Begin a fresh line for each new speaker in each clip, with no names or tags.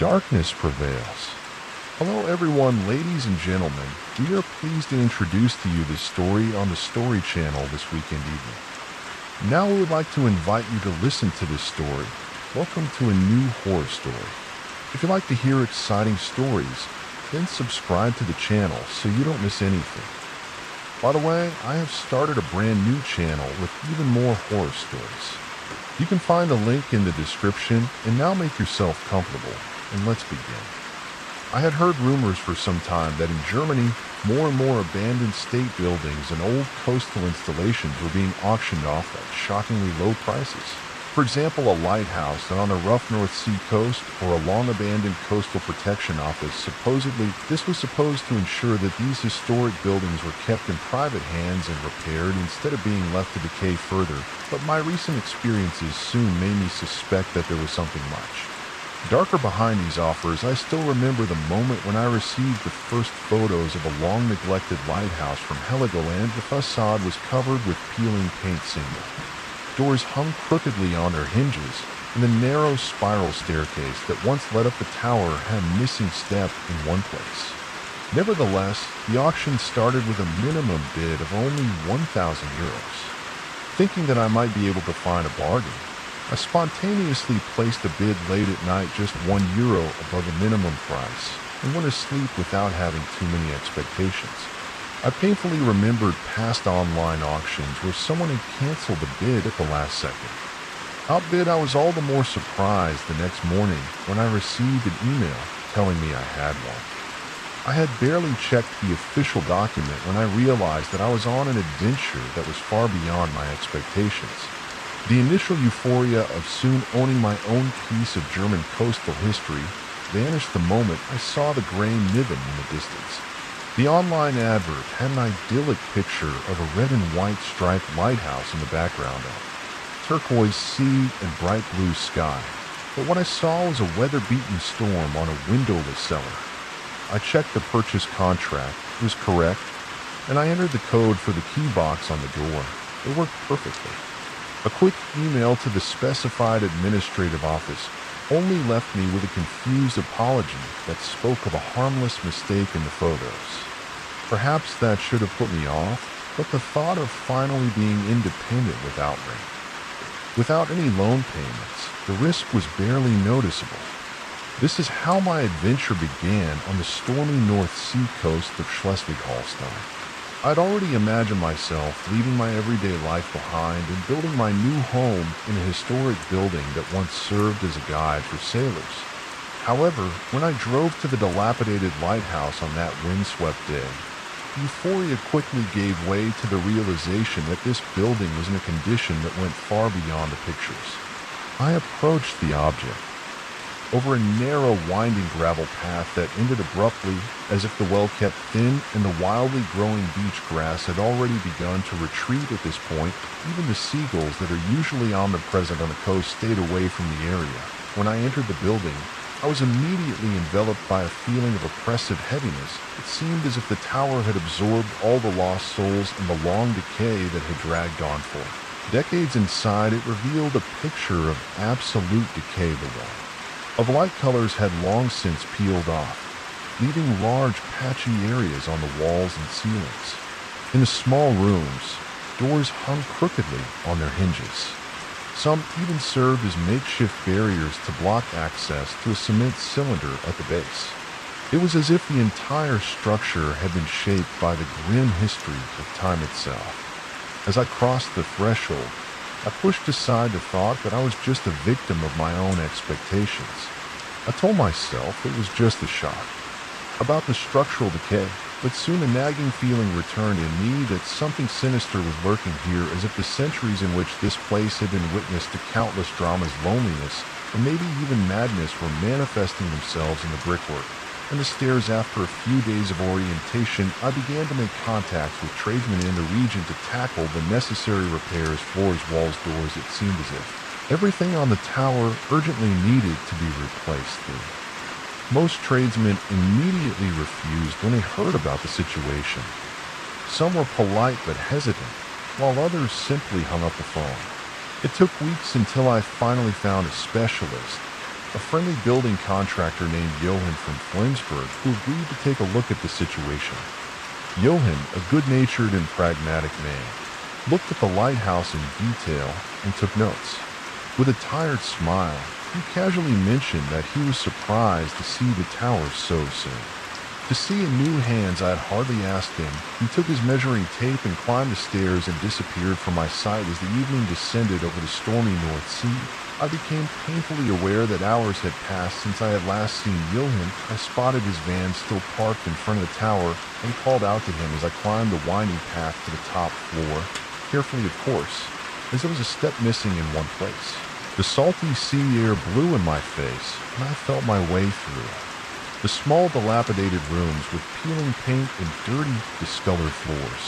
Darkness prevails. Hello everyone, ladies and gentlemen. We are pleased to introduce to you this story on the Story Channel this weekend evening. Now we would like to invite you to listen to this story. Welcome to a new horror story. If you like to hear exciting stories, then subscribe to the channel so you don't miss anything. By the way, I have started a brand new channel with even more horror stories. You can find the link in the description, and now make yourself comfortable, and let's begin. I had heard rumors for some time that in Germany, more and more abandoned state buildings and old coastal installations were being auctioned off at shockingly low prices. For example, a lighthouse on a rough North Sea coast or a long-abandoned coastal protection office. Supposedly, this was supposed to ensure that these historic buildings were kept in private hands and repaired instead of being left to decay further, but my recent experiences soon made me suspect that there was something much darker behind these offers. I still remember the moment when I received the first photos of a long-neglected lighthouse from Heligoland. The facade was covered with peeling paint shingle. Doors hung crookedly on their hinges, and the narrow spiral staircase that once led up the tower had a missing step in one place. Nevertheless, the auction started with a minimum bid of only €1,000. Thinking that I might be able to find a bargain, I spontaneously placed a bid late at night, just €1 above the minimum price, and went to sleep without having too many expectations. I painfully remembered past online auctions where someone had canceled the bid at the last second. Outbid, I was all the more surprised the next morning when I received an email telling me I had won. I had barely checked the official document when I realized that I was on an adventure that was far beyond my expectations. The initial euphoria of soon owning my own piece of German coastal history vanished the moment I saw the gray Niven in the distance. The online advert had an idyllic picture of a red and white striped lighthouse in the background of turquoise sea and bright blue sky, but what I saw was a weather-beaten storm on a windowless cellar. I checked the purchase contract. It was correct, and I entered the code for the key box on the door. It worked perfectly. A quick email to the specified administrative office only left me with a confused apology that spoke of a harmless mistake in the photos. Perhaps that should have put me off, but the thought of finally being independent without rent, without any loan payments, the risk was barely noticeable. This is how my adventure began on the stormy North Sea coast of Schleswig-Holstein. I'd already imagined myself leaving my everyday life behind and building my new home in a historic building that once served as a guide for sailors. However, when I drove to the dilapidated lighthouse on that windswept day, euphoria quickly gave way to the realization that this building was in a condition that went far beyond the pictures. I approached the object over a narrow, winding gravel path that ended abruptly, as if the well-kept thin and the wildly growing beach grass had already begun to retreat at this point. Even the seagulls that are usually omnipresent on the coast stayed away from the area. When I entered the building, I was immediately enveloped by a feeling of oppressive heaviness. It seemed as if the tower had absorbed all the lost souls and the long decay that had dragged on for decades. Inside, it revealed a picture of absolute decay. The wall of light colors had long since peeled off, leaving large patchy areas on the walls and ceilings. In the small rooms, doors hung crookedly on their hinges. Some even served as makeshift barriers to block access to a cement cylinder at the base. It was as if the entire structure had been shaped by the grim history of time itself. As I crossed the threshold, I pushed aside the thought that I was just a victim of my own expectations. I told myself it was just a shock about the structural decay, but soon a nagging feeling returned in me that something sinister was lurking here, as if the centuries in which this place had been witness to countless dramas, loneliness, and maybe even madness were manifesting themselves in the brickwork and the stairs. After a few days of orientation, I began to make contacts with tradesmen in the region to tackle the necessary repairs. Floors, walls, doors. It seemed as if everything on the tower urgently needed to be replaced. Most tradesmen immediately refused when they heard about the situation. Some were polite but hesitant, while others simply hung up the phone. It took weeks until I finally found a specialist a friendly building contractor named Johan from Flensburg, who agreed to take a look at the situation. Johan, a good-natured and pragmatic man, looked at the lighthouse in detail and took notes. With a tired smile, he casually mentioned that he was surprised to see the tower so soon. To see in new hands I had hardly asked him, he took his measuring tape and climbed the stairs and disappeared from my sight as the evening descended over the stormy North Sea. I became painfully aware that hours had passed since I had last seen Johan. I spotted his van still parked in front of the tower and called out to him as I climbed the winding path to the top floor, carefully of course, as there was a step missing in one place. The salty sea air blew in my face, and I felt my way through the small, dilapidated rooms with peeling paint and dirty, discolored floors.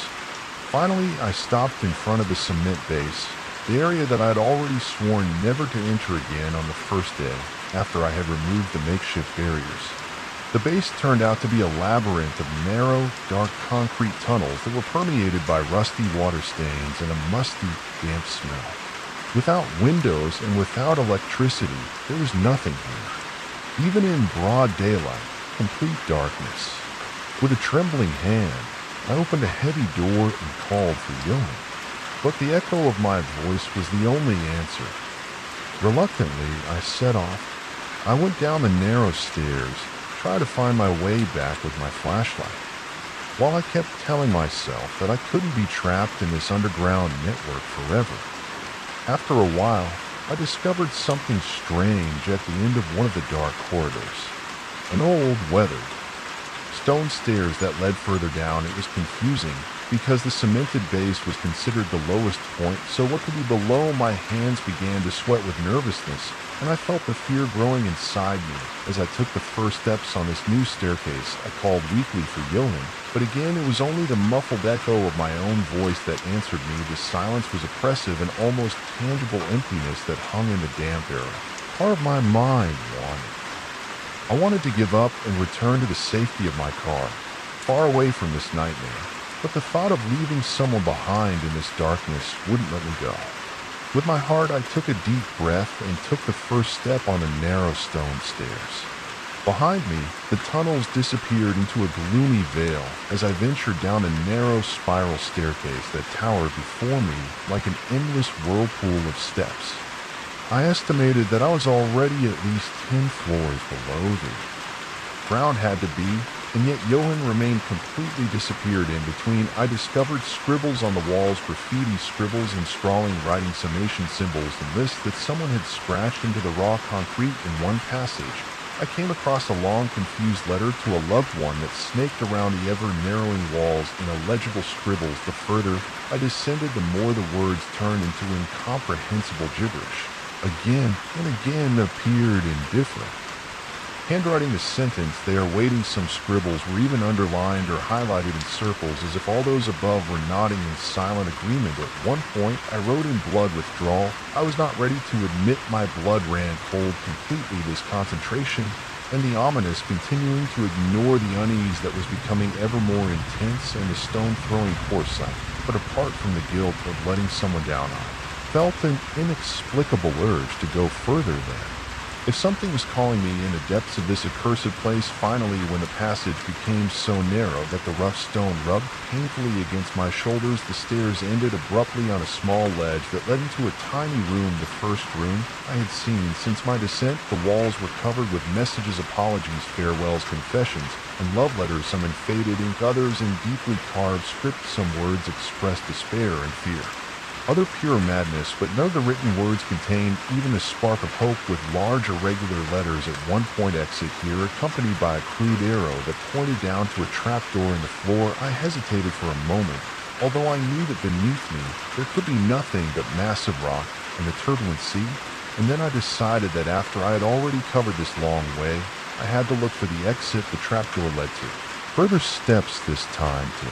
Finally, I stopped in front of the cement base, the area that I had already sworn never to enter again on the first day after I had removed the makeshift barriers. The base turned out to be a labyrinth of narrow, dark concrete tunnels that were permeated by rusty water stains and a musty, damp smell. Without windows and without electricity, there was nothing here. Even in broad daylight, complete darkness. With a trembling hand, I opened a heavy door and called for Johan. But the echo of my voice was the only answer. Reluctantly, I set off. I went down the narrow stairs, tried to find my way back with my flashlight, while I kept telling myself that I couldn't be trapped in this underground network forever. After a while, I discovered something strange at the end of one of the dark corridors. An old, weathered, stone stairs that led further down. It was confusing because the cemented base was considered the lowest point, so what could be below? My hands began to sweat with nervousness, and I felt the fear growing inside me as I took the first steps on this new staircase. I called weakly for Johan, but again it was only the muffled echo of my own voice that answered me. The silence was oppressive, and almost tangible emptiness that hung in the damp air. Part of my mind wanted. I wanted to give up and return to the safety of my car, far away from this nightmare, but the thought of leaving someone behind in this darkness wouldn't let me go. With my heart, I took a deep breath and took the first step on the narrow stone stairs. Behind me, the tunnels disappeared into a gloomy veil as I ventured down a narrow spiral staircase that towered before me like an endless whirlpool of steps. I estimated that I was already at least 10 floors below the ground had to be, and yet Johan remained completely disappeared in between. I discovered scribbles on the walls, graffiti scribbles and scrawling writing summation symbols and lists that someone had scratched into the raw concrete in one passage. I came across a long, confused letter to a loved one that snaked around the ever-narrowing walls in illegible scribbles. The further I descended, the more the words turned into incomprehensible gibberish. Again and again appeared indifferent. Handwriting the sentence, they are waiting. Some scribbles were even underlined or highlighted in circles, as if all those above were nodding in silent agreement. At one point, I wrote in blood withdrawal. I was not ready to admit my blood ran cold completely. This concentration and the ominous continuing to ignore the unease that was becoming ever more intense and the stone-throwing foresight, but apart from the guilt of letting someone down on, felt an inexplicable urge to go further than. If something was calling me in the depths of this accursed place. Finally, when the passage became so narrow that the rough stone rubbed painfully against my shoulders, the stairs ended abruptly on a small ledge that led into a tiny room, the first room I had seen since my descent. The walls were covered with messages, apologies, farewells, confessions, and love letters, some in faded ink, others in deeply carved script. Some words expressed despair and fear, other pure madness, but none of the written words contained even a spark of hope. With large irregular letters at one point, exit here, accompanied by a crude arrow that pointed down to a trapdoor in the floor. I hesitated for a moment, although I knew that beneath me there could be nothing but massive rock and the turbulent sea. And then I decided that after I had already covered this long way, I had to look for the exit the trapdoor led to. Further steps this time to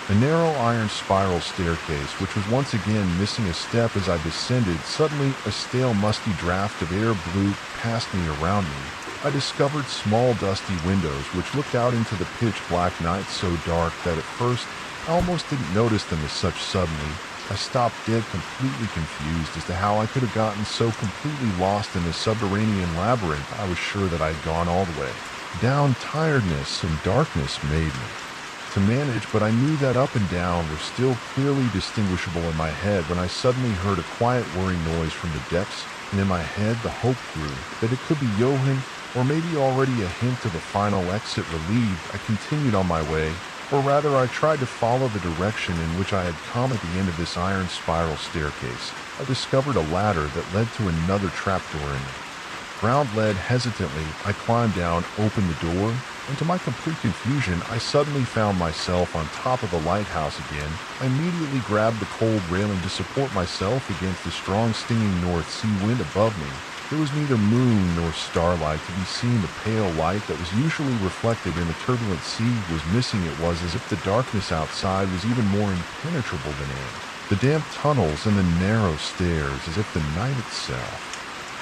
a narrow iron spiral staircase, which was once again missing a step as I descended. Suddenly, a stale, musty draft of air blew past me. Around me, I discovered small, dusty windows which looked out into the pitch-black night, so dark that at first I almost didn't notice them as such. Suddenly, I stopped dead, completely confused as to how I could have gotten so completely lost in the subterranean labyrinth. I was sure that I'd gone all the way down. Tiredness and darkness made me to manage, but I knew that up and down were still clearly distinguishable in my head when I suddenly heard a quiet whirring noise from the depths, and in my head the hope grew that it could be Johann, or maybe already a hint of a final exit. Relieved, I continued on my way, or rather I tried to follow the direction in which I had come. At the end of this iron spiral staircase, I discovered a ladder that led to another trapdoor in it. Ground led hesitantly, I climbed down, opened the door, and to my complete confusion, I suddenly found myself on top of the lighthouse again. I immediately grabbed the cold railing to support myself against the strong stinging North Sea wind above me. There was neither moon nor starlight to be seen. The pale light that was usually reflected in the turbulent sea was missing. It was as if the darkness outside was even more impenetrable than in the damp tunnels and the narrow stairs, as if the night itself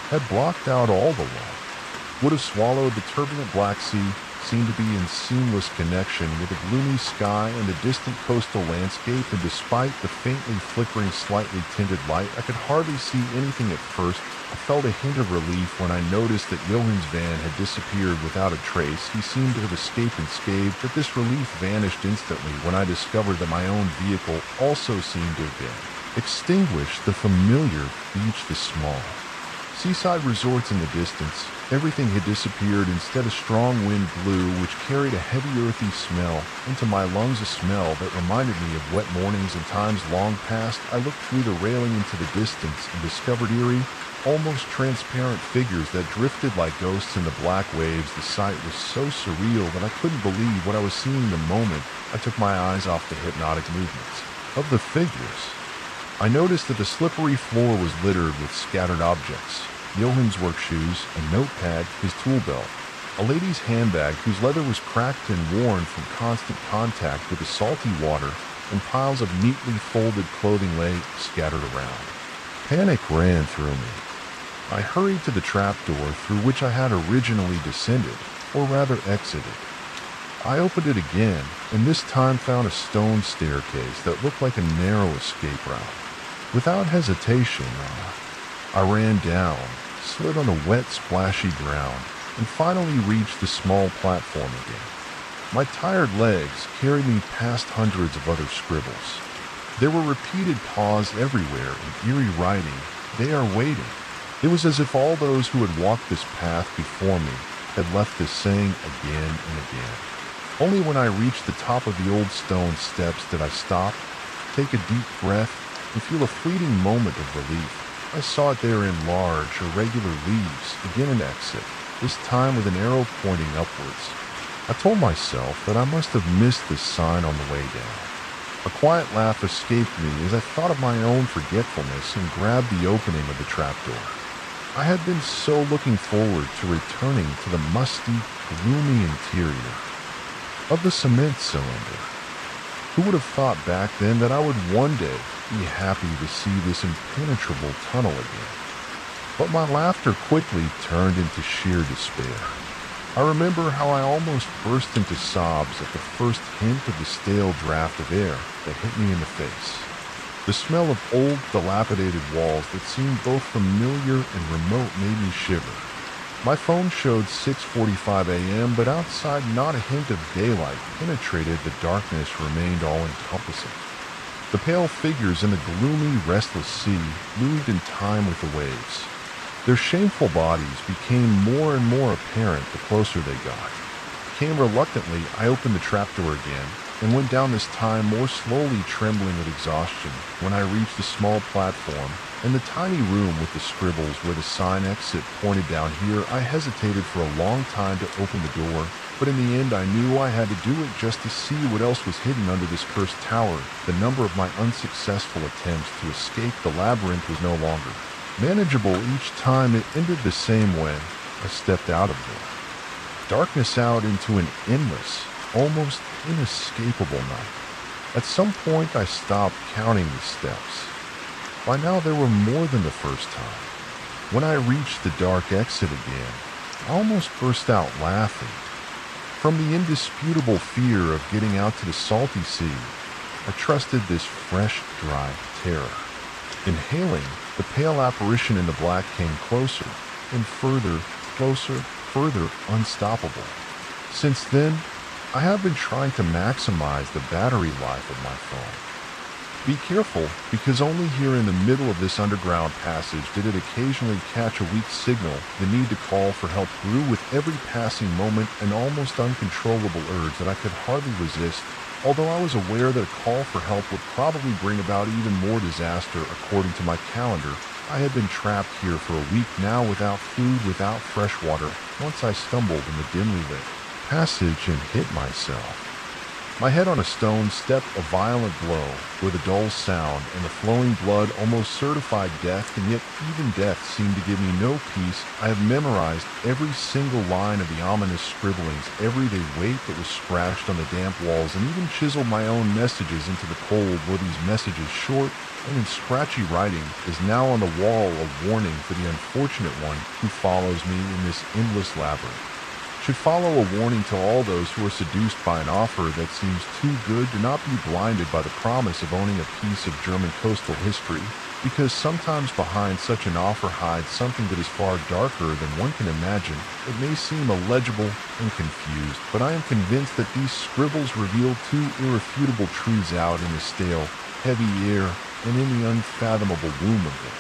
had blocked out all the light. Would have swallowed the turbulent Black Sea, seemed to be in seamless connection with the gloomy sky and the distant coastal landscape, and despite the faintly flickering, slightly tinted light, I could hardly see anything at first. I felt a hint of relief when I noticed that Johann's van had disappeared without a trace. He seemed to have escaped unscathed, but this relief vanished instantly when I discovered that my own vehicle also seemed to have been extinguished. The familiar beach, the small seaside resorts in the distance, everything had disappeared. Instead, a strong wind blew, which carried a heavy earthy smell into my lungs, a smell that reminded me of wet mornings and times long past. I looked through the railing into the distance and discovered eerie, almost transparent figures that drifted like ghosts in the black waves. The sight was so surreal that I couldn't believe what I was seeing the moment I took my eyes off the hypnotic movements of the figures. I noticed that the slippery floor was littered with scattered objects: Johann's work shoes, a notepad, his tool belt, a lady's handbag whose leather was cracked and worn from constant contact with the salty water, and piles of neatly folded clothing lay scattered around. Panic ran through me. I hurried to the trapdoor through which I had originally descended, or rather exited. I opened it again, and this time found a stone staircase that looked like a narrow escape route. Without hesitation, I ran down, slid on the wet, splashy ground, and finally reached the small platform again. My tired legs carried me past hundreds of other scribbles. There were repeated paws everywhere in eerie writing. "They are waiting." It was as if all those who had walked this path before me had left this saying again and again. Only when I reached the top of the old stone steps did I stop, take a deep breath, and feel a fleeting moment of relief. I saw it there in large, irregular leaves, again an exit, this time with an arrow pointing upwards. I told myself that I must have missed this sign on the way down. A quiet laugh escaped me as I thought of my own forgetfulness and grabbed the opening of the trapdoor. I had been so looking forward to returning to the musty, gloomy interior of the cement cylinder. Who would have thought back then that I would one day be happy to see this impenetrable tunnel again? But my laughter quickly turned into sheer despair. I remember how I almost burst into sobs at the first hint of the stale draft of air that hit me in the face. The smell of old, dilapidated walls that seemed both familiar and remote made me shiver. My phone showed 6:45 a.m., but outside not a hint of daylight penetrated. The darkness remained all-encompassing. The pale figures in the gloomy, restless sea moved in time with the waves. Their shameful bodies became more and more apparent the closer they got. Reluctantly, I opened the trapdoor again and went down, this time more slowly, trembling with exhaustion. When I reached the small platform and the tiny room with the scribbles where the sign exit pointed down here, I hesitated for a long time to open the door, but in the end I knew I had to do it just to see what else was hidden under this cursed tower. The number of my unsuccessful attempts to escape the labyrinth was no longer manageable. Each time it ended the same way. I stepped out of there. Darkness out into an endless, almost inescapable night. At some point I stopped counting the steps. By now there were more than the first time. When I reached the dark exit again, I almost burst out laughing. From the indisputable fear of getting out to the salty sea, I trusted this fresh, dry terror. Inhaling, the pale apparition in the black came closer, and further, closer, further, unstoppable. Since then, I have been trying to maximize the battery life of my phone. Be careful, because only here in the middle of this underground passage did it occasionally catch a weak signal. The need to call for help grew with every passing moment, an almost uncontrollable urge that I could hardly resist, although I was aware that a call for help would probably bring about even more disaster according to my calendar. I had been trapped here for a week now without food, without fresh water, once I stumbled in the dimly lit passage and hit myself. My head on a stone stepped a violent blow with a dull sound, and the flowing blood almost certified death, and yet even death seemed to give me no peace. I have memorized every single line of the ominous scribblings, everyday weight that was scratched on the damp walls, and even chiseled my own messages into the cold. Were these messages short and in scratchy writing, is now on the wall a warning for the unfortunate one who follows me in this endless labyrinth. Should follow a warning to all those who are seduced by an offer that seems too good to not be blinded by the promise of owning a piece of German coastal history, because sometimes behind such an offer hides something that is far darker than one can imagine. It may seem illegible and confused, but I am convinced that these scribbles reveal two irrefutable truths out in the stale, heavy air and in the unfathomable womb of the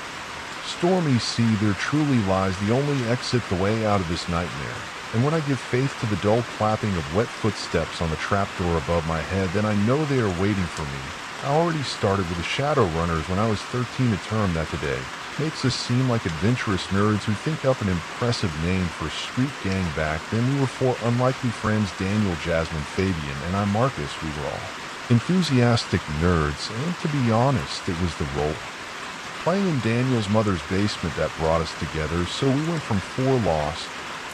stormy sea. There truly lies the only exit, the way out of this nightmare. And when I give faith to the dull clapping of wet footsteps on the trapdoor above my head, then I know they are waiting for me. I already started with the shadow runners when I was 13 a term that today. Makes us seem like adventurous nerds who think up an impressive name for a street gang back. Then we were four unlikely friends, Daniel, Jasmine, Fabian, and I, Marcus. We were all enthusiastic nerds, and to be honest, it was the role playing in Daniel's mother's basement that brought us together. So we went from four lost,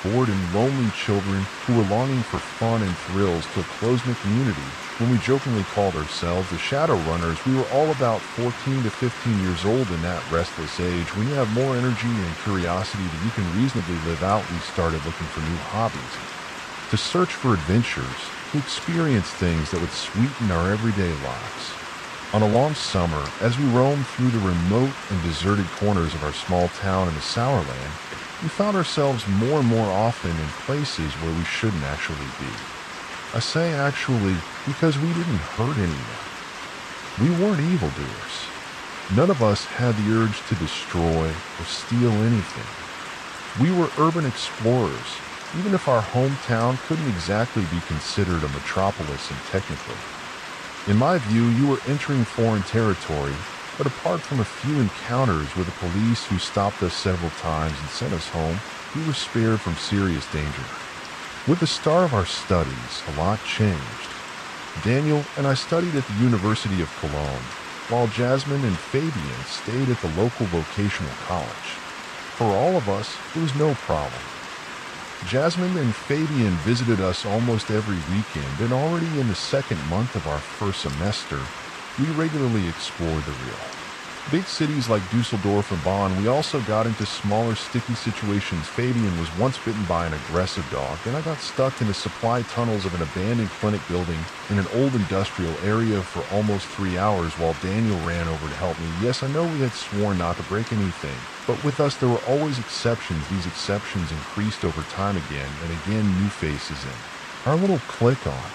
bored and lonely children who were longing for fun and thrills to a close-knit community. When we jokingly called ourselves the Shadow Runners, we were all about 14 to 15 years old. In that restless age, when you have more energy and curiosity than you can reasonably live out, we started looking for new hobbies, to search for adventures, to experience things that would sweeten our everyday lives. On a long summer, as we roamed through the remote and deserted corners of our small town in the Sourland, we found ourselves more and more often in places where we shouldn't actually be. I say actually because we didn't hurt anyone. We weren't evildoers. None of us had the urge to destroy or steal anything. We were urban explorers, even if our hometown couldn't exactly be considered a metropolis and technically. In my view, you were entering foreign territory. But apart from a few encounters with the police who stopped us several times and sent us home, we were spared from serious danger. With the start of our studies, a lot changed. Daniel and I studied at the University of Cologne, while Jasmine and Fabian stayed at the local vocational college. For all of us, it was no problem. Jasmine and Fabian visited us almost every weekend, and already in the second month of our first semester, we regularly explored the real big cities like Dusseldorf and Bonn. We also got into smaller, sticky situations. Fabian was once bitten by an aggressive dog, and I got stuck in the supply tunnels of an abandoned clinic building in an old industrial area for almost 3 hours while Daniel ran over to help me. Yes, I know we had sworn not to break anything, but with us there were always exceptions. These exceptions increased over time again, and again new faces in our little clique on.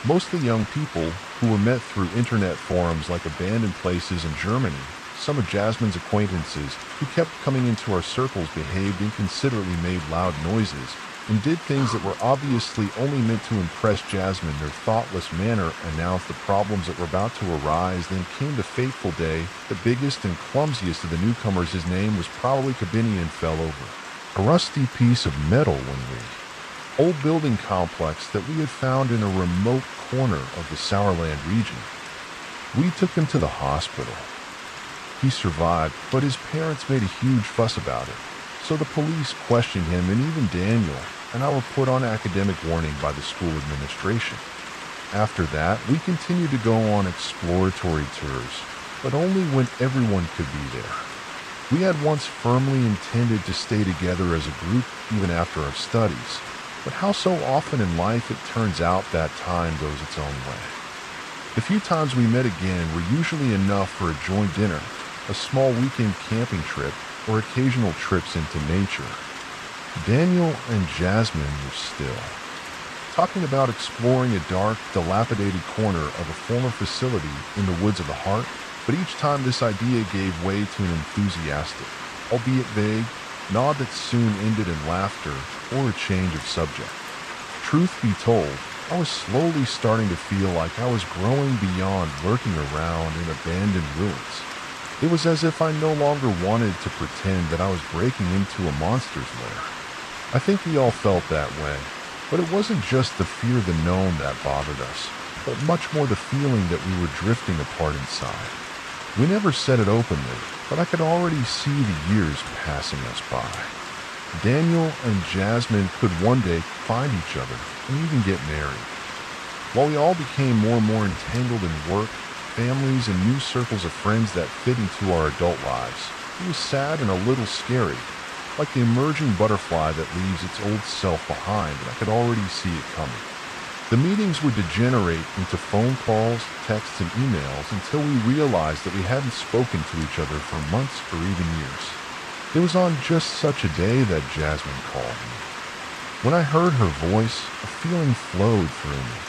Mostly young people who were met through internet forums like Abandoned Places in Germany. Some of Jasmine's acquaintances who kept coming into our circles behaved inconsiderately, made loud noises, and did things that were obviously only meant to impress Jasmine. Their thoughtless manner announced the problems that were about to arise. Then came the fateful day. The biggest and clumsiest of the newcomers, his name was probably Cabinian, fell over a rusty piece of metal when we old building complex that we had found in a remote corner of the Sourland region. We took him to the hospital. He survived, but his parents made a huge fuss about it. So the police questioned him, and even Daniel and I were put on academic warning by the school administration. After that, we continued to go on exploratory tours, but only when everyone could be there. We had once firmly intended to stay together as a group even after our studies. But how so often in life it turns out that time goes its own way. The few times we met again were usually enough for a joint dinner, a small weekend camping trip, or occasional trips into nature. Daniel and Jasmine were still talking about exploring a dark, dilapidated corner of a former facility in the woods of the heart, but each time this idea gave way to an enthusiastic, albeit vague, nod that soon ended in laughter or a change of subject. Truth be told, I was slowly starting to feel like I was growing beyond lurking around in abandoned ruins. It was as if I no longer wanted to pretend that I was breaking into a monster's lair. I think we all felt that way, but it wasn't just the fear of the known that bothered us, but much more the feeling that we were drifting apart inside. We never said it openly, but I could already see the years passing us by. Daniel and Jasmine could one day find each other and even get married. While we all became more and more entangled in work, families, and new circles of friends that fit into our adult lives, it was sad and a little scary, like the emerging butterfly that leaves its old self behind, and I could already see it coming. The meetings would degenerate into phone calls, texts, and emails until we realized that we hadn't spoken to each other for months or even years. It was on just such a day that Jasmine called me. When I heard her voice, a feeling flowed through me,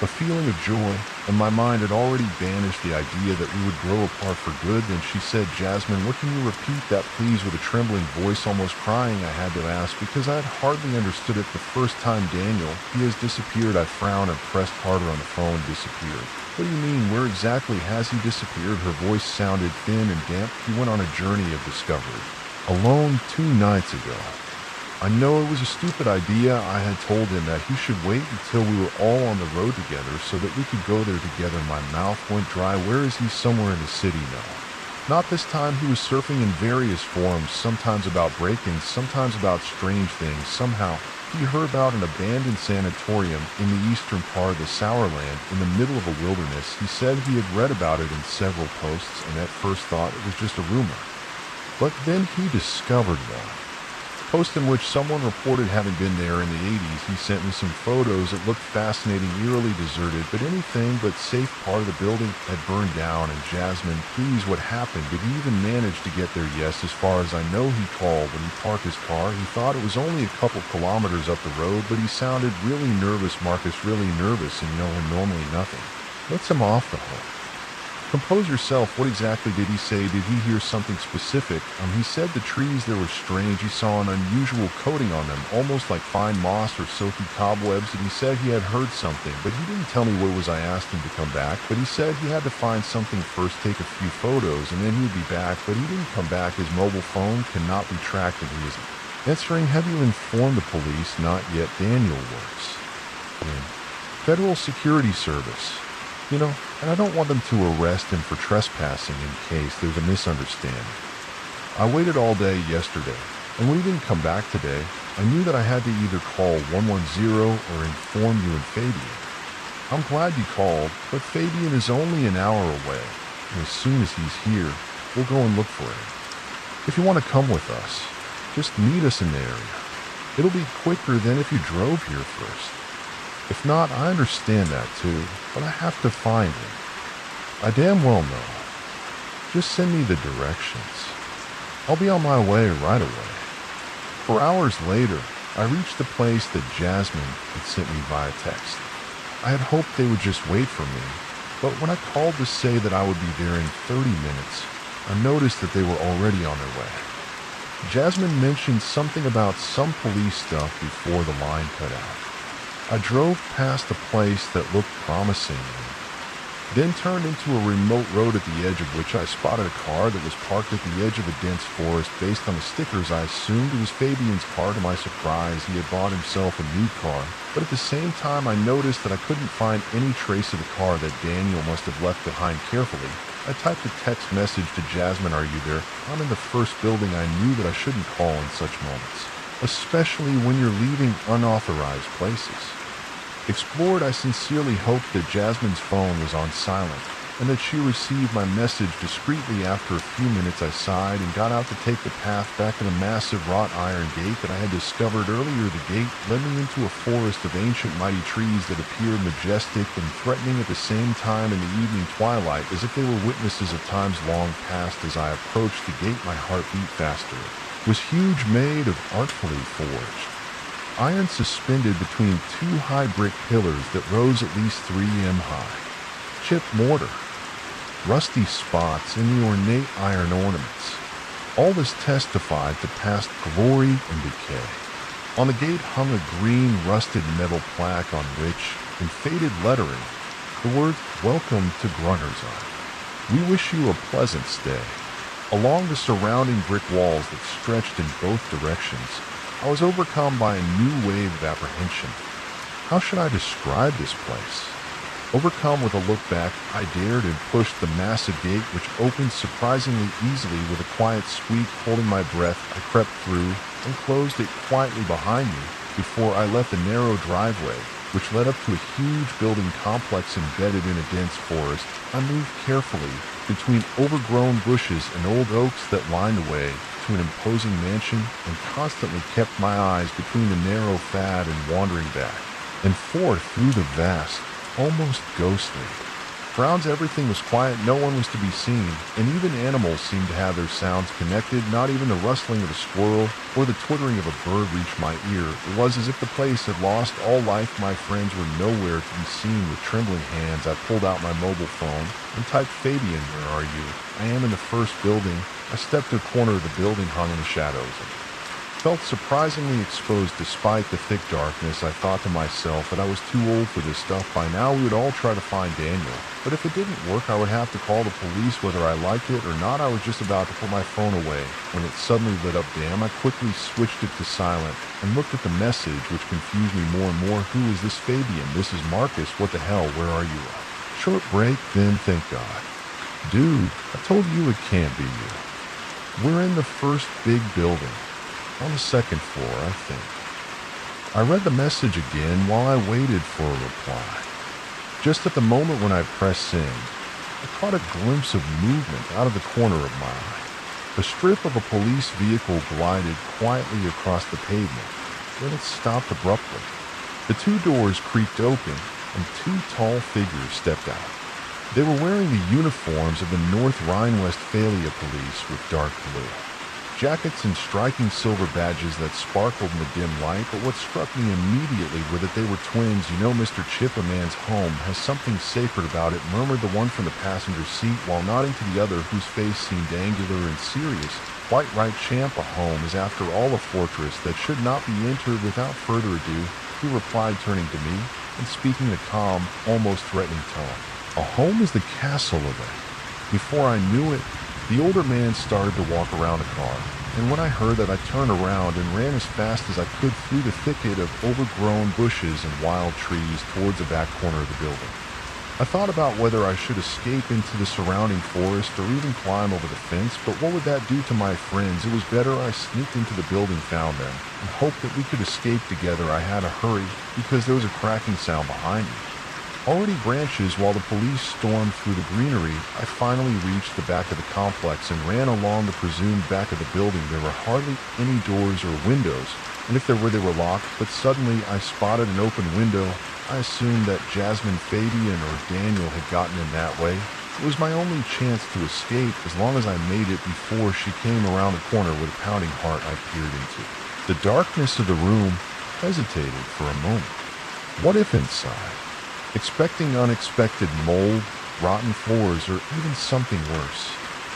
a feeling of joy, and my mind had already banished the idea that we would grow apart for good. Then she said, "Jasmine, what can you repeat that please?" With a trembling voice, almost crying, I had to ask because I had hardly understood it the first time. "Daniel, he has disappeared." I frowned and pressed harder on the phone. "Disappeared? What do you mean? Where exactly has he disappeared?" Her voice sounded thin and damp. "He went on a journey of discovery. Alone 2 nights ago." I know it was a stupid idea. I had told him that he should wait until we were all on the road together so that we could go there together. My mouth went dry. Where is he? Somewhere in the city? No. Not this time. He was surfing in various forums, sometimes about break-ins, sometimes about strange things. Somehow, he heard about an abandoned sanatorium in the eastern part of the Sourland in the middle of a wilderness. He said he had read about it in several posts and at first thought it was just a rumor. But then he discovered one. Post in which someone reported having been there in the 80s. He sent me some photos. It looked fascinating, eerily deserted, but anything but safe part of the building had burned down. And "Jasmine, please, what happened? Did he even manage to get there?" "Yes, as far as I know, he called when he parked his car. He thought it was only a couple kilometers up the road, but he sounded really nervous." "Marcus, really nervous, and you know him, normally nothing lets him off the hook." "Compose yourself. What exactly did he say? Did he hear something specific?" He said the trees there were strange. He saw an unusual coating on them, almost like fine moss or silky cobwebs, and he said he had heard something, but he didn't tell me what it was. I asked him to come back, but he said he had to find something first, take a few photos, and then he'd be back, but he didn't come back. His mobile phone cannot be tracked, and he isn't answering. "Have you informed the police?" "Not yet." "Daniel works in Federal Security Service. And I don't want them to arrest him for trespassing in case there's a misunderstanding. I waited all day yesterday, and when he didn't come back today, I knew that I had to either call 110 or inform you and Fabian. I'm glad you called, but Fabian is only an hour away, and as soon as he's here, we'll go and look for him. If you want to come with us, just meet us in the area. It'll be quicker than if you drove here first. If not, I understand that too, but I have to find him. I damn well know. Just send me the directions. I'll be on my way right away." 4 hours later, I reached the place that Jasmine had sent me via text. I had hoped they would just wait for me, but when I called to say that I would be there in 30 minutes, I noticed that they were already on their way. Jasmine mentioned something about some police stuff before the line cut out. I drove past a place that looked promising, then turned into a remote road at the edge of which I spotted a car that was parked at the edge of a dense forest. Based on the stickers, I assumed it was Fabian's car. To my surprise, he had bought himself a new car, but at the same time I noticed that I couldn't find any trace of the car that Daniel must have left behind. Carefully, I typed a text message to Jasmine. "Are you there? I'm in the first building." I knew that I shouldn't call in such moments, especially when you're leaving unauthorized places. Explored, I sincerely hoped that Jasmine's phone was on silent, and that she received my message discreetly. After a few minutes, I sighed and got out to take the path back to the massive wrought iron gate that I had discovered earlier. The gate led me into a forest of ancient mighty trees that appeared majestic and threatening at the same time in the evening twilight, as if they were witnesses of times long past. As I approached the gate, my heart beat faster. It was huge, made of artfully forged iron, suspended between two high brick pillars that rose at least 3 m high. Chipped mortar, rusty spots in the ornate iron ornaments. All this testified to past glory and decay. On the gate hung a green, rusted metal plaque on which, in faded lettering, the words, "Welcome to Grunnersheim. We wish you a pleasant stay." Along the surrounding brick walls that stretched in both directions, I was overcome by a new wave of apprehension. How should I describe this place? Overcome with a look back, I dared and pushed the massive gate, which opened surprisingly easily. With a quiet squeak. Holding my breath, I crept through and closed it quietly behind me before I left the narrow driveway, which led up to a huge building complex embedded in a dense forest. I moved carefully between overgrown bushes and old oaks that lined the way to an imposing mansion, and constantly kept my eyes between the narrow fad and wandering back and forth through the vast, almost ghostly grounds. Everything was quiet, no one was to be seen, and even animals seemed to have their sounds connected. Not even the rustling of a squirrel or the twittering of a bird reached my ear. It was as if the place had lost all life. My friends were nowhere to be seen. With trembling hands, I pulled out my mobile phone and typed, "Fabian, where are you? I am in the first building." I stepped to a corner of the building hung in the shadows and felt surprisingly exposed. Despite the thick darkness, I thought to myself that I was too old for this stuff. By now we would all try to find Daniel, but if it didn't work, I would have to call the police whether I liked it or not. I was just about to put my phone away when it suddenly lit up. Damn, I quickly switched it to silent and looked at the message, which confused me more and more. "Who is this Fabian? This is Marcus. What the hell? Where are you at?" Short break, then thank God. "Dude, I told you it can't be you. We're in the first big building. On the second floor, I think." I read the message again while I waited for a reply. Just at the moment when I pressed send, I caught a glimpse of movement out of the corner of my eye. A strip of a police vehicle glided quietly across the pavement. Then it stopped abruptly. The 2 doors creaked open, and 2 tall figures stepped out. They were wearing the uniforms of the North Rhine-Westphalia police with dark blue jackets and striking silver badges that sparkled in the dim light. But what struck me immediately were that they were twins. "You know, Mr. Chip, a man's home has something sacred about it," murmured the one from the passenger seat while nodding to the other, whose face seemed angular and serious. "Quite right, champ. A home is after all a fortress that should not be entered without further ado," he replied, turning to me and speaking in a calm, almost threatening tone. "A home is the castle of it." Before I knew it, the older man started to walk around a car, and when I heard that, I turned around and ran as fast as I could through the thicket of overgrown bushes and wild trees towards the back corner of the building. I thought about whether I should escape into the surrounding forest or even climb over the fence, but what would that do to my friends? It was better I sneaked into the building, found them, and hoped that we could escape together. I had to hurry because there was a cracking sound behind me. Already branches while the police stormed through the greenery. I finally reached the back of the complex and ran along the presumed back of the building. There were hardly any doors or windows, and if there were, they were locked. But suddenly I spotted an open window. I assumed that Jasmine, Fabian, or Daniel had gotten in that way. It was my only chance to escape as long as I made it before she came around the corner. With a pounding heart, I peered into the darkness of the room, hesitated for a moment. What if inside? Expecting unexpected mold, rotten floors, or even something worse.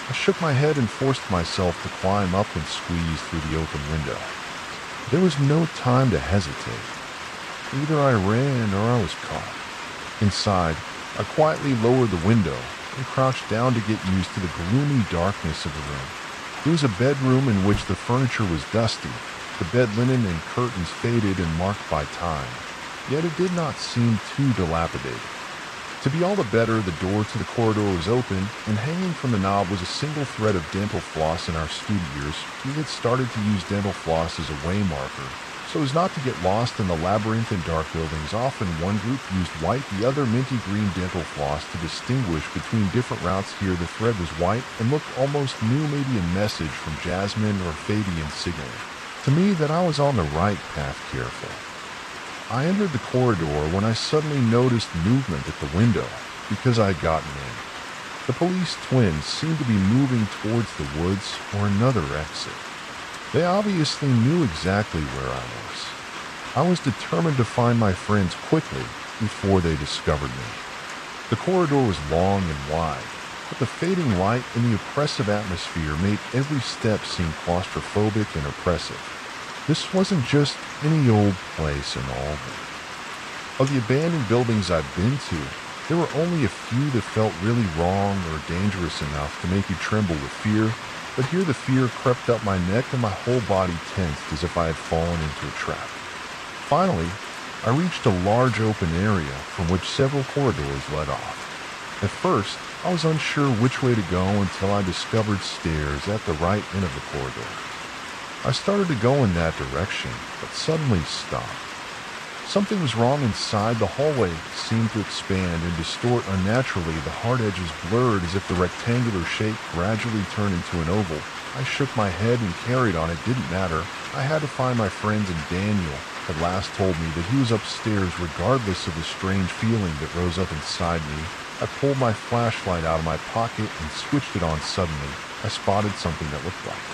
I shook my head and forced myself to climb up and squeeze through the open window. There was no time to hesitate. Either I ran or I was caught. Inside, I quietly lowered the window and crouched down to get used to the gloomy darkness of the room. It was a bedroom in which the furniture was dusty, the bed linen and curtains faded and marked by time. Yet it did not seem too dilapidated. To be all the better, the door to the corridor was open, and hanging from the knob was a single thread of dental floss. In our student years, we had started to use dental floss as a way marker, So as not to get lost in the labyrinth and dark buildings, often one group used white, the other minty green dental floss to distinguish between different routes. Here the thread was white and looked almost new, maybe a message from Jasmine or Fabian signaling to me that I was on the right path. Careful, I entered the corridor when I suddenly noticed movement at the window because I had gotten in. The police twins seemed to be moving towards the woods or another exit. They obviously knew exactly where I was. I was determined to find my friends quickly before they discovered me. The corridor was long and wide, but the fading light and the oppressive atmosphere made every step seem claustrophobic and oppressive. This wasn't just any old place in Albany. Of the abandoned buildings I've been to, there were only a few that felt really wrong or dangerous enough to make you tremble with fear, but here the fear crept up my neck and my whole body tensed as if I had fallen into a trap. Finally, I reached a large open area from which several corridors led off. At first, I was unsure which way to go until I discovered stairs at the right end of the corridor. I started to go in that direction, but suddenly stopped. Something was wrong inside. The hallway seemed to expand and distort unnaturally. The hard edges blurred as if the rectangular shape gradually turned into an oval. I shook my head and carried on. It didn't matter. I had to find my friends, and Daniel had last told me that he was upstairs regardless of the strange feeling that rose up inside me. I pulled my flashlight out of my pocket and switched it on suddenly. I spotted something that looked like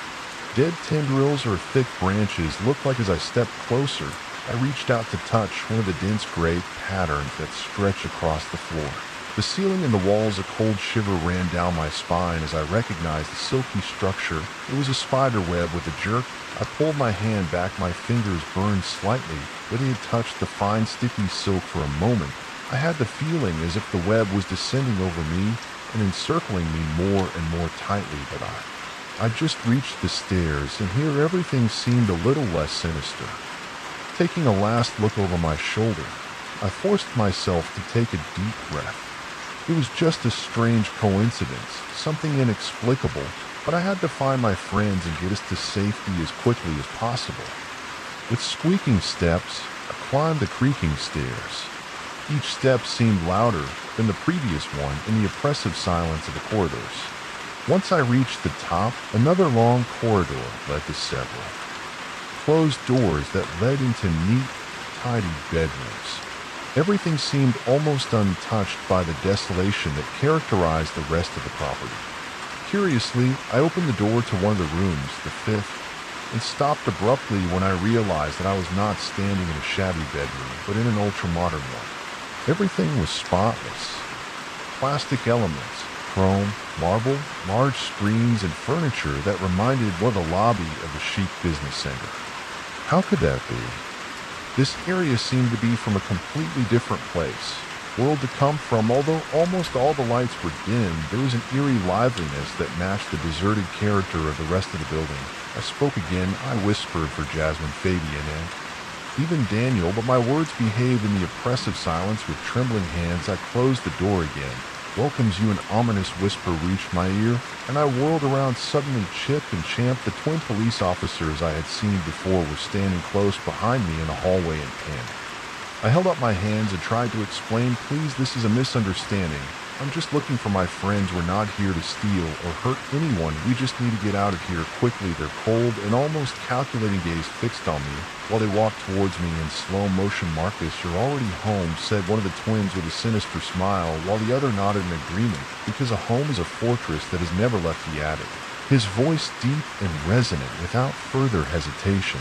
dead tendrils or thick branches. Looked like as I stepped closer, I reached out to touch one of the dense gray patterns that stretched across the floor. The ceiling and the walls, a cold shiver ran down my spine as I recognized the silky structure. It was a spider web. With a jerk, I pulled my hand back. My fingers burned slightly, but they had touched the fine, sticky silk for a moment. I had the feeling as if the web was descending over me and encircling me more and more tightly, but I just reached the stairs, and here everything seemed a little less sinister. Taking a last look over my shoulder, I forced myself to take a deep breath. It was just a strange coincidence, something inexplicable, but I had to find my friends and get us to safety as quickly as possible. With squeaking steps, I climbed the creaking stairs. Each step seemed louder than the previous one in the oppressive silence of the corridors. Once I reached the top, another long corridor led to several closed doors that led into neat, tidy bedrooms. Everything seemed almost untouched by the desolation that characterized the rest of the property. Curiously, I opened the door to one of the rooms, the fifth, and stopped abruptly when I realized that I was not standing in a shabby bedroom, but in an ultra-modern one. Everything was spotless. Plastic elements, chrome, marble, large screens, and furniture that reminded of the lobby of a chic business center. How could that be? This area seemed to be from a completely different place, world to come from. Although almost all the lights were dim, there was an eerie liveliness that matched the deserted character of the rest of the building. I spoke again. I whispered for Jasmine, Fabian, and even Daniel, but my words behaved in the oppressive silence. With trembling hands, I closed the door again. "Welcomes you," an ominous whisper reached my ear, and I whirled around. Suddenly, Chip and Champ, the twin police officers I had seen before, were standing close behind me in the hallway in panic. I held up my hands and tried to explain. "Please, this is a misunderstanding. I'm just looking for my friends. We're not here to steal or hurt anyone. We just need to get out of here quickly." Their cold and almost calculating gaze fixed on me while they walked towards me in slow motion. "Marcus, you're already home," said one of the twins with a sinister smile, while the other nodded in agreement, "because a home is a fortress that has never left the attic." His voice deep and resonant. Without further hesitation,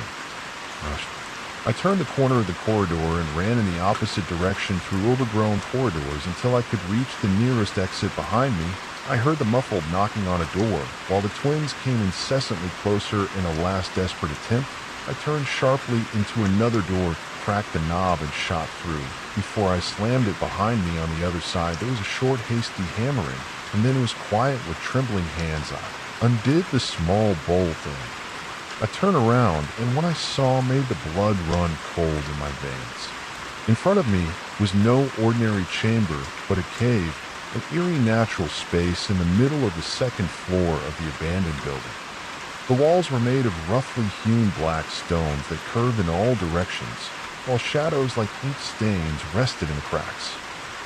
I turned the corner of the corridor and ran in the opposite direction through overgrown corridors until I could reach the nearest exit. Behind me, I heard the muffled knocking on a door. While the twins came incessantly closer in a last desperate attempt, I turned sharply into another door, cracked the knob, and shot through. Before I slammed it behind me on the other side, there was a short, hasty hammering, and then it was quiet. With trembling hands, I undid the small bolt thing. I turned around, and what I saw made the blood run cold in my veins. In front of me was no ordinary chamber, but a cave, an eerie natural space in the middle of the second floor of the abandoned building. The walls were made of roughly hewn black stones that curved in all directions, while shadows like ink stains rested in cracks.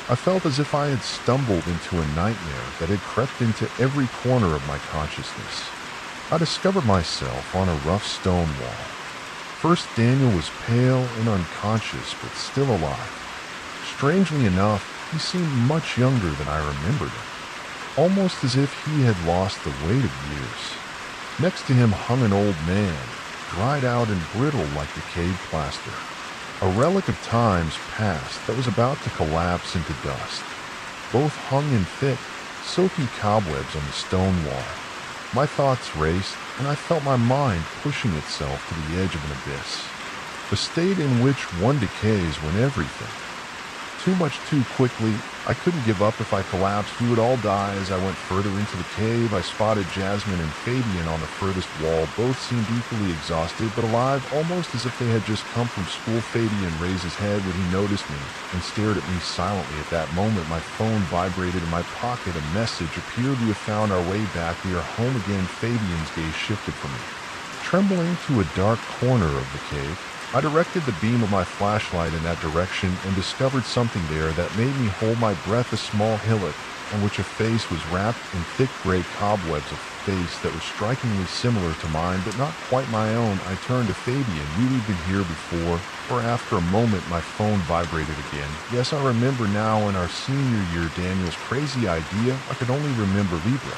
I felt as if I had stumbled into a nightmare that had crept into every corner of my consciousness. I discovered myself on a rough stone wall. First, Daniel was pale and unconscious, but still alive. Strangely enough, he seemed much younger than I remembered him, almost as if he had lost the weight of years. Next to him hung an old man, dried out and brittle like the cave plaster, a relic of times past that was about to collapse into dust. Both hung in thick, silky cobwebs on the stone wall. My thoughts raced, and I felt my mind pushing itself to the edge of an abyss, a state in which one decays when everything. Too much too quickly. I couldn't give up. If I collapsed, we would all die. As I went further into the cave, I spotted Jasmine and Fabian on the furthest wall. Both seemed equally exhausted, but alive, almost as if they had just come from school. Fabian raised his head when he noticed me and stared at me silently. At that moment, my phone vibrated in my pocket. A message appeared. We have found our way back. We are home again. Fabian's gaze shifted from me, trembling to a dark corner of the cave. I directed the beam of my flashlight in that direction and discovered something there that made me hold my breath. A small hillock on which a face was wrapped in thick gray cobwebs, a face that was strikingly similar to mine but not quite my own. I turned to Fabian. We've been here before. Or after a moment, my phone vibrated again. Yes, I remember now. In our senior year, Daniel's crazy idea. I could only remember Libra.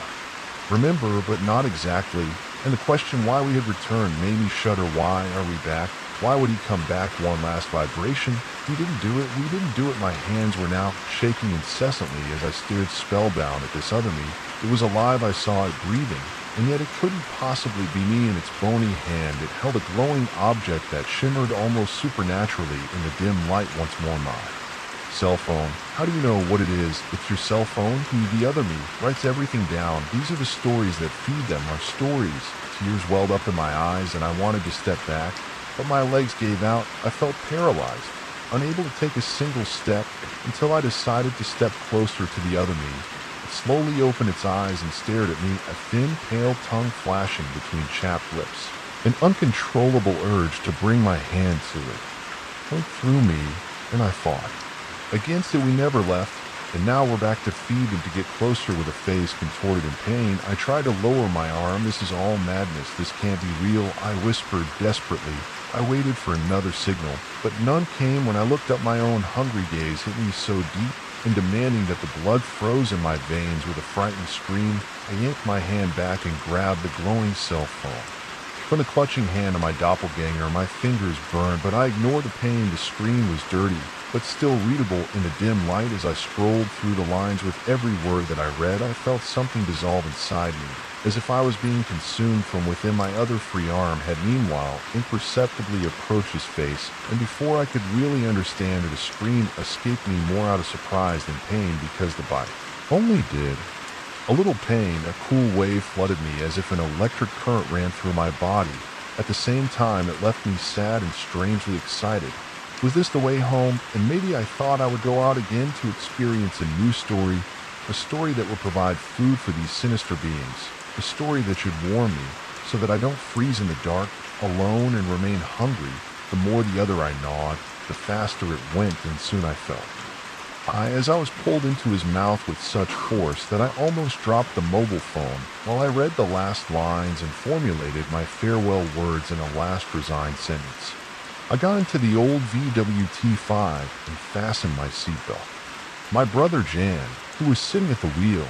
Remember, but not exactly. And the question why we had returned made me shudder. Why are we back? Why would he come back? One last vibration. He didn't do it. We didn't do it. My hands were now shaking incessantly as I stared spellbound at this other me. It was alive. I saw it breathing, and yet it couldn't possibly be me. In its bony hand, it held a glowing object that shimmered almost supernaturally in the dim light. Once more, my cell phone. How do you know what it is? It's your cell phone. The other me writes everything down. These are the stories that feed them. Our stories. Tears welled up in my eyes, and I wanted to step back, but my legs gave out. I felt paralyzed, unable to take a single step until I decided to step closer to the other me. It slowly opened its eyes and stared at me, a thin, pale tongue flashing between chapped lips. An uncontrollable urge to bring my hand to it went through me, and I fought. Against it we never left, and now we're back to feed and to get closer. With a face contorted in pain, I tried to lower my arm. This is all madness. This can't be real, I whispered desperately. I waited for another signal, but none came. When I looked up, my own hungry gaze hit me so deep and demanding that the blood froze in my veins. With a frightened scream, I yanked my hand back and grabbed the glowing cell phone. From the clutching hand of my doppelganger, my fingers burned, but I ignored the pain. The screen was dirty, but still readable in the dim light. As I scrolled through the lines, with every word that I read, I felt something dissolve inside me, as if I was being consumed from within. My other free arm had meanwhile imperceptibly approached his face, and before I could really understand it, a scream escaped me, more out of surprise than pain, because the bite only did. A little pain, a cool wave flooded me as if an electric current ran through my body. At the same time, it left me sad and strangely excited. Was this the way home? And maybe I thought I would go out again to experience a new story, a story that would provide food for these sinister beings, a story that should warm me so that I don't freeze in the dark, alone, and remain hungry. The more the other I gnawed, the faster it went, and soon I felt. As I was pulled into his mouth with such force that I almost dropped the mobile phone while I read the last lines and formulated my farewell words in a last resigned sentence. I got into the old VWT-5 and fastened my seatbelt. My brother Jan, who was sitting at the wheel,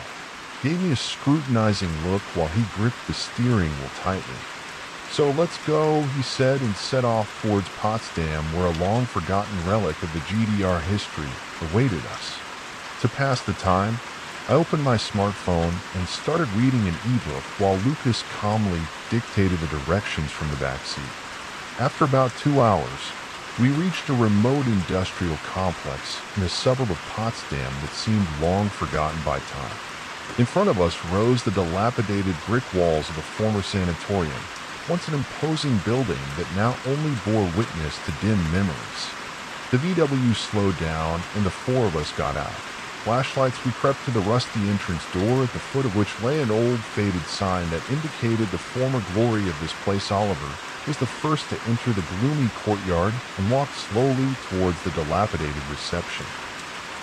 gave me a scrutinizing look while he gripped the steering wheel tightly. "So let's go," he said, and set off towards Potsdam, where a long-forgotten relic of the GDR history awaited us. To pass the time, I opened my smartphone and started reading an ebook while Lucas calmly dictated the directions from the back seat. After about 2 hours, we reached a remote industrial complex in a suburb of Potsdam that seemed long forgotten by time. In front of us rose the dilapidated brick walls of a former sanatorium, once an imposing building that now only bore witness to dim memories. The VW slowed down, and the four of us got out. flashlights, we crept to the rusty entrance door, at the foot of which lay an old, faded sign that indicated the former glory of this place. Oliver was the first to enter the gloomy courtyard and walked slowly towards the dilapidated reception.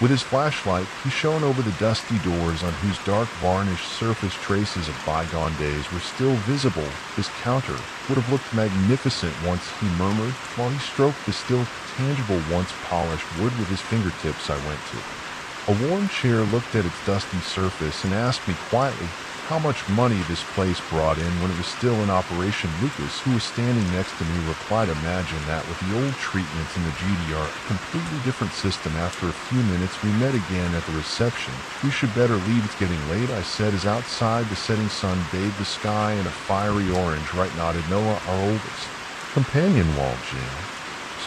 With his flashlight, he shone over the dusty doors on whose dark varnished surface traces of bygone days were still visible. This counter would have looked magnificent once, he murmured, while he stroked the still tangible, once polished wood with his fingertips. I went to a worn chair, looked at its dusty surface, and asked me quietly how much money this place brought in when it was still in operation. Lucas, who was standing next to me, replied, "Imagine that, with the old treatments in the GDR, a completely different system." After a few minutes, we met again at the reception. "We should better leave, it's getting late," I said, as outside the setting sun bathed the sky in a fiery orange. "Right," nodded Noah, our oldest companion, while Jim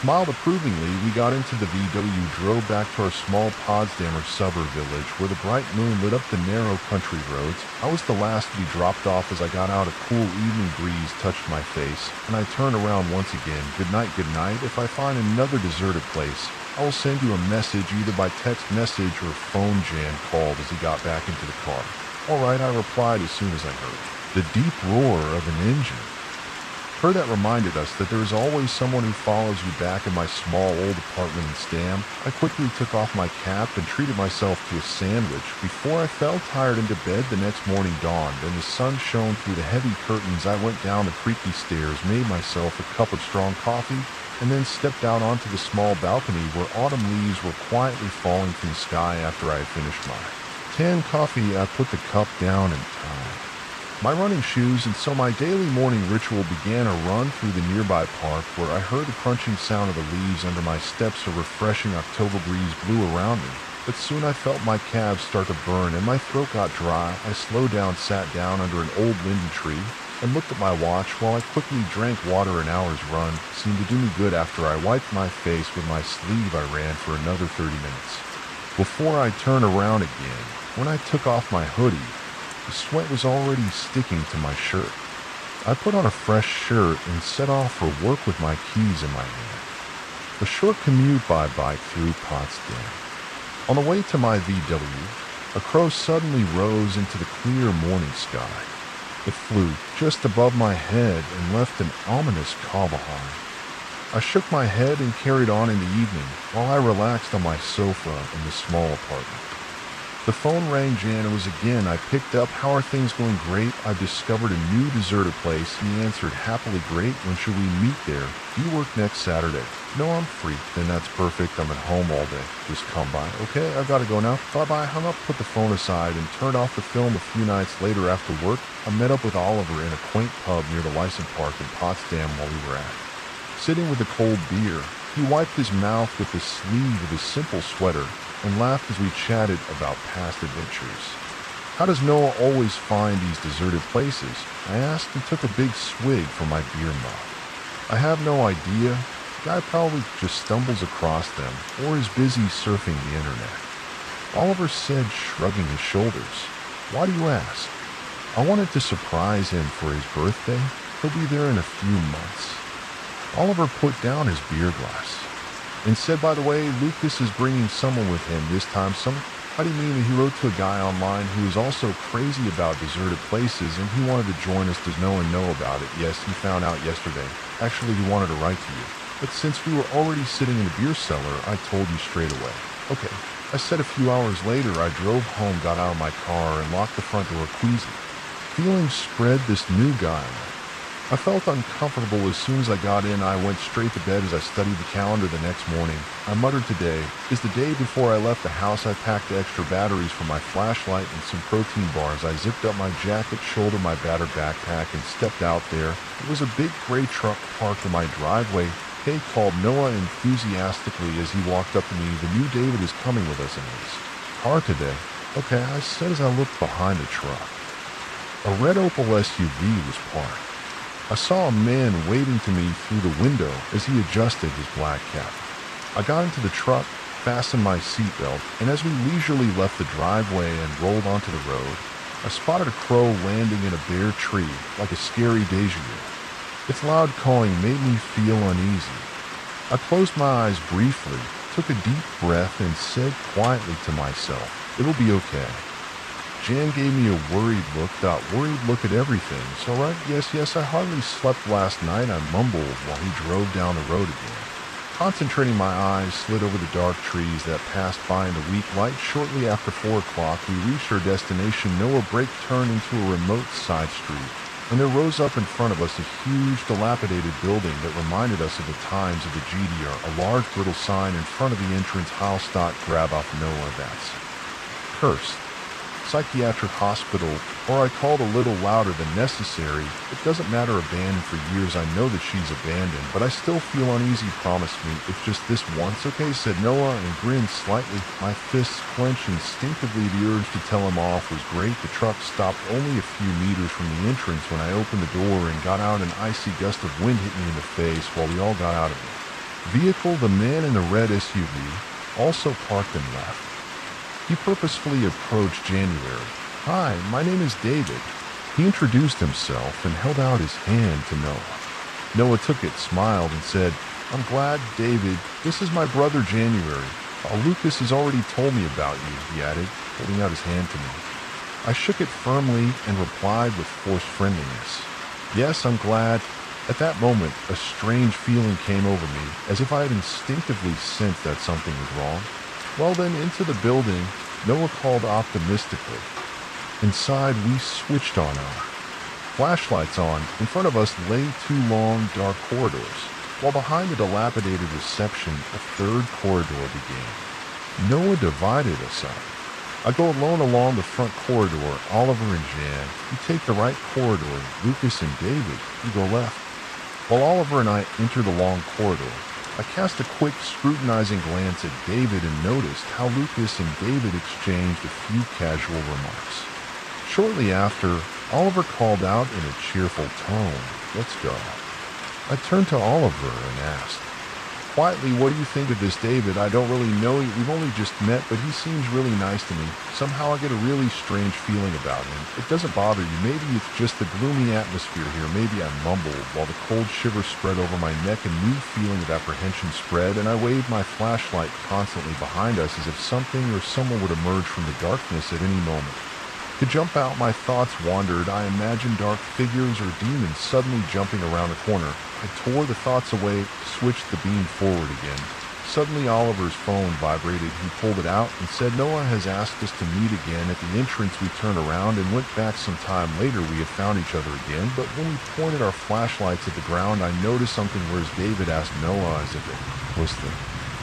smiled approvingly. We got into the VW, drove back to our small Potsdamer suburb village, where the bright moon lit up the narrow country roads. I was the last to be dropped off. As I got out, a cool evening breeze touched my face, and I turned around once again. Good night, good night. If I find another deserted place, I will send you a message, either by text message or phone," Jan called as he got back into the car. "All right," I replied as soon as I heard the deep roar of an engine. That reminded us that there is always someone who follows you back in my small old apartment in Stam. I quickly took off my cap and treated myself to a sandwich before I fell tired into bed. The next morning dawned, and the sun shone through the heavy curtains. I went down the creaky stairs, made myself a cup of strong coffee, and then stepped out onto the small balcony where autumn leaves were quietly falling from the sky. After I had finished my tan coffee, I put the cup down and tied my running shoes, and so my daily morning ritual began. A run through the nearby park, where I heard the crunching sound of the leaves under my steps. A refreshing October breeze blew around me, but soon I felt my calves start to burn and my throat got dry. I slowed down, sat down under an old linden tree, and looked at my watch while I quickly drank water. An hour's run seemed to do me good. After I wiped my face with my sleeve, I ran for another 30 minutes before I turned around again. When I took off my hoodie, the sweat was already sticking to my shirt. I put on a fresh shirt and set off for work with my keys in my hand. A short commute by bike through Potsdam. On the way to my VW, a crow suddenly rose into the clear morning sky. It flew just above my head and left an ominous caw behind. I shook my head and carried on in the evening while I relaxed on my sofa in the small apartment. The phone rang. Jan, it was again. I picked up. "How are things going?" "Great. I've discovered a new deserted place," he answered happily. "Great. When should we meet there?" "Do you work next Saturday?" "No, I'm free." "Then that's perfect. I'm at home all day. Just come by." "Okay, I've got to go now." "Bye-bye." I hung up, put the phone aside, and turned off the film. A few nights later, after work, I met up with Oliver in a quaint pub near the Lycent Park in Potsdam. While we were sitting with a cold beer, he wiped his mouth with the sleeve of his simple sweater and laughed as we chatted about past adventures. "How does Noah always find these deserted places?" I asked, and took a big swig from my beer mug. "I have no idea. The guy probably just stumbles across them or is busy surfing the internet," Oliver said, shrugging his shoulders. "Why do you ask?" "I wanted to surprise him for his birthday. He'll be there in a few months." Oliver put down his beer glass and said, "By the way, Lucas is bringing someone with him this time." "How do you mean?" "He wrote to a guy online who is also crazy about deserted places, and he wanted to join us. Does no one know about it?" "Yes, he found out yesterday. Actually, he wanted to write to you. But since we were already sitting in the beer cellar, I told you straight away." "Okay," I said. A few hours later, I drove home, got out of my car, and locked the front door. Queasy feelings spread this new guy. I felt uncomfortable. As soon as I got in, I went straight to bed. As I studied the calendar the next morning, I muttered, "Today is the day." Before I left the house, I packed extra batteries for my flashlight and some protein bars. I zipped up my jacket, shouldered my battered backpack, and stepped out there. It was a big gray truck parked in my driveway. "Hey," called Noah enthusiastically as he walked up to me. "The new David is coming with us in his car today." "Okay," I said as I looked behind the truck. A red Opel SUV was parked. I saw a man waving to me through the window as he adjusted his black cap. I got into the truck, fastened my seatbelt, and as we leisurely left the driveway and rolled onto the road, I spotted a crow landing in a bare tree like a scary deja vu. Its loud cawing made me feel uneasy. I closed my eyes briefly, took a deep breath, and said quietly to myself, It'll be okay. Jan gave me a worried look at everything. So right, yes, I hardly slept last night, I mumbled while he drove down the road again. Concentrating my eyes slid over the dark trees that passed by in the weak light. Shortly after 4 o'clock, we reached our destination. Noah brake turned into a remote side street, and there rose up in front of us a huge, dilapidated building that reminded us of the times of the GDR. A large little sign in front of the entrance, Heilstadt grab off Noah, that's cursed. Psychiatric hospital, or I called a little louder than necessary. It doesn't matter, abandoned for years. I know that she's abandoned, but I still feel uneasy. Promise me, if just this once, okay, said Noah and grinned slightly. My fists clenched instinctively. The urge to tell him off was great. The truck stopped only a few meters from the entrance when I opened the door and got out. An icy gust of wind hit me in the face while we all got out of it. Vehicle, the man in the red SUV, also parked and left. He purposefully approached January. Hi, my name is David. He introduced himself and held out his hand to Noah. Noah took it, smiled, and said, I'm glad, David. This is my brother January. Lucas has already told me about you, he added, holding out his hand to me. I shook it firmly and replied with forced friendliness. Yes, I'm glad. At that moment, a strange feeling came over me, as if I had instinctively sensed that something was wrong. Well then, into the building, Noah called optimistically. Inside, we switched on our flashlights on. In front of us lay 2 long, dark corridors, while behind the dilapidated reception, a 3rd corridor began. Noah divided us up. I go alone along the front corridor, Oliver and Jan. You take the right corridor, Lucas and David, you go left. While Oliver and I enter the long corridor, I cast a quick, scrutinizing glance at David and noticed how Lucas and David exchanged a few casual remarks. Shortly after, Oliver called out in a cheerful tone, let's go. I turned to Oliver and asked, quietly, what do you think of this David? I don't really know you. We've only just met, but he seems really nice to me. Somehow I get a really strange feeling about him. It doesn't bother you. Maybe it's just the gloomy atmosphere here. Maybe I mumbled while the cold shiver spread over my neck. A new feeling of apprehension spread, and I waved my flashlight constantly behind us as if something or someone would emerge from the darkness at any moment. To jump out, my thoughts wandered. I imagined dark figures or demons suddenly jumping around a corner. I tore the thoughts away, switched the beam forward again. Suddenly Oliver's phone vibrated. He pulled it out and said Noah has asked us to meet again at the entrance. We turned around and went back. Some time later we had found each other again, but when we pointed our flashlights at the ground, I noticed something, whereas David asked Noah as if it was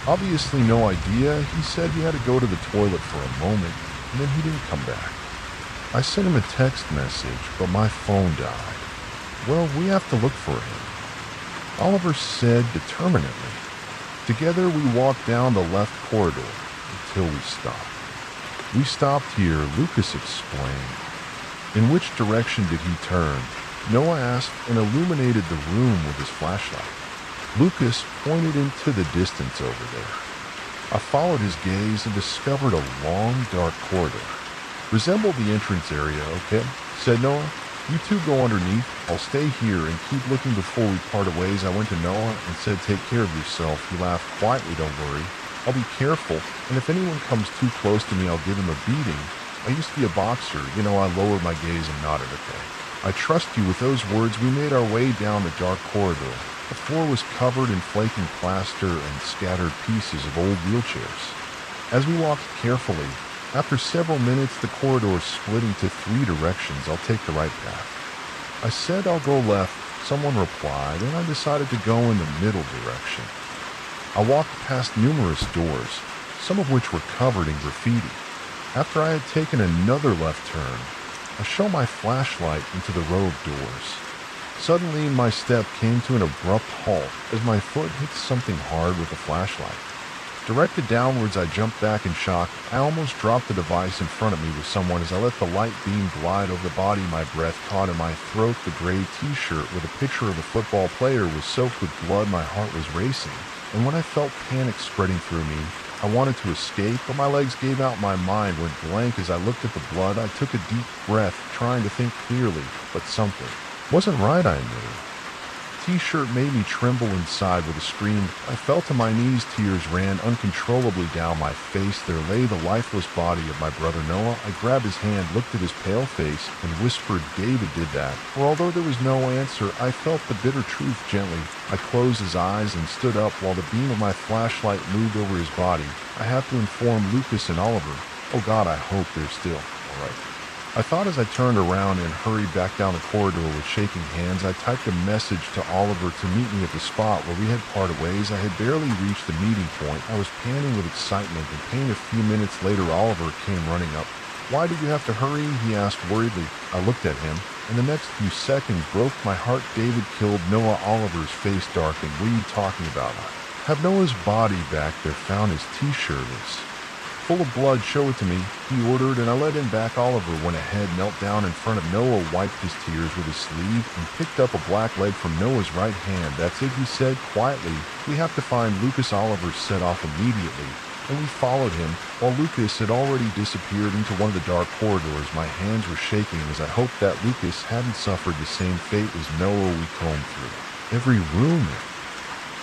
obviously no idea. He said he had to go to the toilet for a moment, and then he didn't come back. I sent him a text message, but my phone died. Well, we have to look for him, Oliver said determinedly. Together we walked down the left corridor until we stopped. We stopped here, Lucas explained. In which direction did he turn? Noah asked and illuminated the room with his flashlight. Lucas pointed into the distance over there. I followed his gaze and discovered a long, dark corridor. Resembled the entrance area, okay, said Noah. You two go underneath. I'll stay here and keep looking before we part ways. I went to Noah and said, take care of yourself. He laughed quietly, don't worry. I'll be careful, and if anyone comes too close to me, I'll give him a beating. I used to be a boxer. I lowered my gaze and nodded, okay. I trust you. With those words, we made our way down the dark corridor. The floor was covered in flaking plaster and scattered pieces of old wheelchairs. As we walked carefully, after several minutes, the corridor split into 3 directions. I'll take the right path. I said I'll go left. Someone replied, and I decided to go in the middle direction. I walked past numerous doors, some of which were covered in graffiti. After I had taken another left turn, I shone my flashlight into the row of doors. Suddenly, my step came to an abrupt halt as my foot hit something hard with the flashlight. Directed downwards, I jumped back in shock. I almost dropped the device in front of me with someone as I let the light beam glide over the body. My breath caught in my throat. The gray t-shirt with a picture of a football player was soaked with blood. My heart was racing, and when I felt panic spreading through me, I wanted to escape, but my legs gave out. My mind went blank as I looked at the blood. I took a deep breath, trying to think clearly, but something wasn't right, I knew. t-shirt made me tremble inside with a scream. I fell to my knees. Tears ran uncontrollably down my face. There lay the lifeless body of my brother Noah. I grabbed his hand, looked at his pale face, and whispered, "David did that." For although there was no answer, I felt the bitter truth gently. I closed his eyes and stood up while the beam of my flashlight moved over his body. I have to inform Lucas and Oliver. Oh God, I hope they're still all right. I thought as I turned around and hurried back down the corridor with shaking hands. I typed a message to Oliver to meet me at the spot where we had parted ways. I had barely reached the meeting point. I was panting with excitement and pain. A few minutes later, Oliver came running up. "Why did you have to hurry?" he asked worriedly. I looked at him, and the next few seconds broke my heart. "David killed Noah." Oliver's face darkened. "What are you talking about?" "Have Noah's body back. They found his t-shirt is full of blood. Show it to me," he ordered, and I led him back. Oliver went ahead, knelt down in front of Noah, wiped his tears with his sleeve, and picked up a black leg from Noah's right hand. "That's it," he said quietly. "We have to find Lucas." Oliver set off immediately, and we followed him. While Lucas had already disappeared into one of the dark corridors, my hands were shaking as I hoped that Lucas hadn't suffered the same fate as Noah. We combed through every room.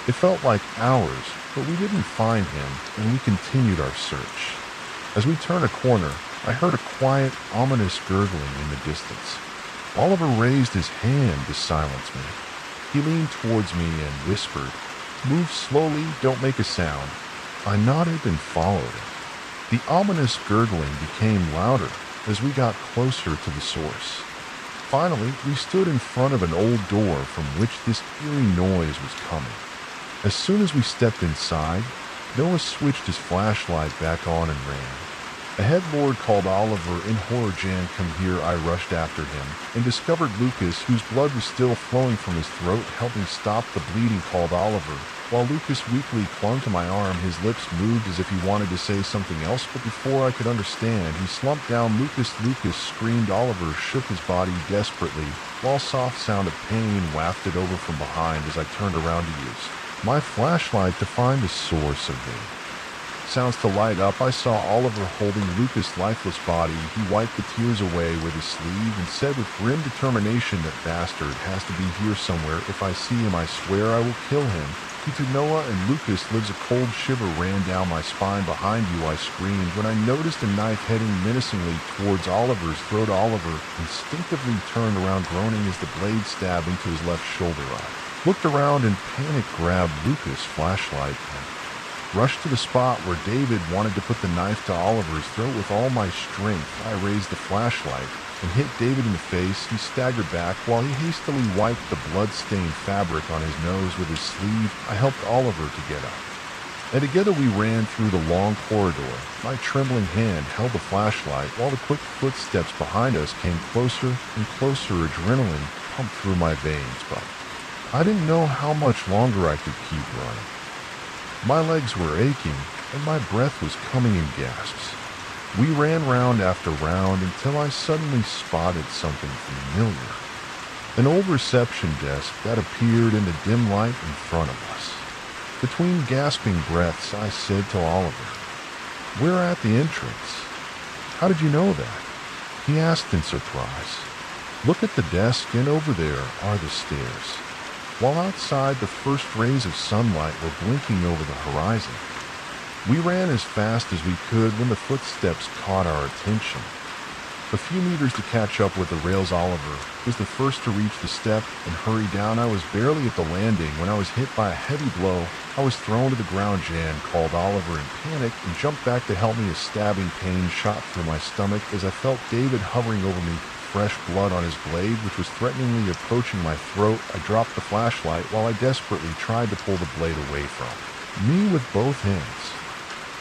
It felt like hours, but we didn't find him, and we continued our search. As we turned a corner, I heard a quiet, ominous gurgling in the distance. Oliver raised his hand to silence me. He leaned towards me and whispered, "Move slowly, don't make a sound." I nodded and followed him. The ominous gurgling became louder as we got closer to the source. Finally, we stood in front of an old door from which this eerie noise was coming. As soon as we stepped inside, Noah switched his flashlight back on and ran. A headlord called Oliver. "In horror, Jan, come here." I rushed after him and discovered Lucas, whose blood was still flowing from his throat. "Help me stop the bleeding," called Oliver. While Lucas weakly clung to my arm, his lips moved as if he wanted to say something else, but before I could understand, he slumped down. "Lucas, Lucas!" screamed. Oliver shook his body desperately, while a soft sound of pain wafted over from behind as I turned around to use my flashlight to find the source of the sounds to light up. I saw Oliver holding Lucas' lifeless body. He wiped the tears away with his sleeve and said with grim determination, "That bastard has to be here somewhere. If I see him, I swear I will kill him." "He to Noah and Lucas lives." A cold shiver ran down my spine. "Behind you," I screamed when I noticed a knife heading menacingly towards Oliver's throat. Oliver instinctively turned around, groaning as the blade stabbed into his left shoulder. I looked around and panic grabbed Lucas' flashlight and rushed to the spot where David wanted to put the knife to Oliver's throat. With all my strength, I raised the flashlight and hit David in the face. He staggered back while he hastily wiped the blood-stained fabric on his nose with his sleeve. I helped Oliver to get up, and together we ran through the long corridor. My trembling hand held the flashlight while the quick footsteps behind us came closer and closer. Adrenaline pumped through my veins, but I didn't know how much longer I could keep running. My legs were aching, and my breath was coming in gasps. We ran round after round until I suddenly spotted something familiar. An old reception desk that appeared in the dim light in front of us. Between gasping breaths, I said to Oliver, "We're at the entrance." "How did you know that?" he asked in surprise. "Look at the desk, and over there are the stairs." While outside, the first rays of sunlight were blinking over the horizon. We ran as fast as we could when the footsteps caught our attention. A few meters to catch up with the rails. Oliver was the first to reach the step and hurry down. I was barely at the landing when I was hit by a heavy blow. I was thrown to the ground. "Jan," called Oliver in panic and jumped back to help me. A stabbing pain shot through my stomach as I felt David hovering over me, fresh blood on his blade, which was threateningly approaching my throat. I dropped the flashlight while I desperately tried to pull the blade away from me with both hands.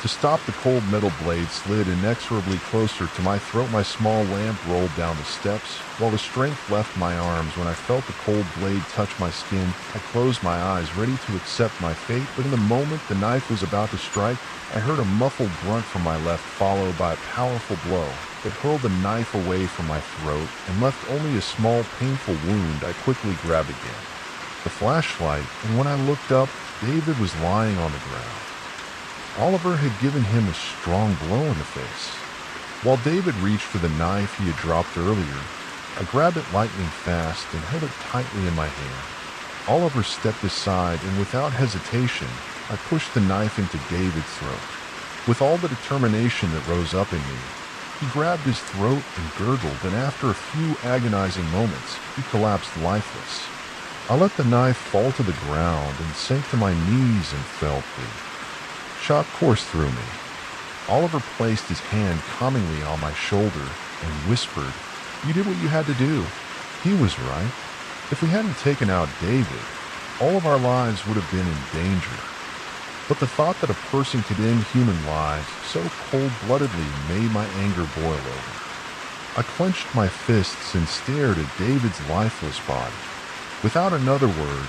To stop, the cold metal blade slid inexorably closer to my throat. My small lamp rolled down the steps, while the strength left my arms. When I felt the cold blade touch my skin, I closed my eyes, ready to accept my fate. But in the moment the knife was about to strike, I heard a muffled grunt from my left, followed by a powerful blow that hurled the knife away from my throat and left only a small, painful wound. I quickly grabbed again the flashlight, and when I looked up, David was lying on the ground. Oliver had given him a strong blow in the face. While David reached for the knife he had dropped earlier, I grabbed it lightning fast and held it tightly in my hand. Oliver stepped aside, and without hesitation, I pushed the knife into David's throat. With all the determination that rose up in me, he grabbed his throat and gurgled, and after a few agonizing moments, he collapsed lifeless. I let the knife fall to the ground and sank to my knees and felt the shock course through me. Oliver placed his hand calmingly on my shoulder and whispered, "You did what you had to do." He was right. If we hadn't taken out David, all of our lives would have been in danger. But the thought that a person could end human lives so cold-bloodedly made my anger boil over. I clenched my fists and stared at David's lifeless body. Without another word,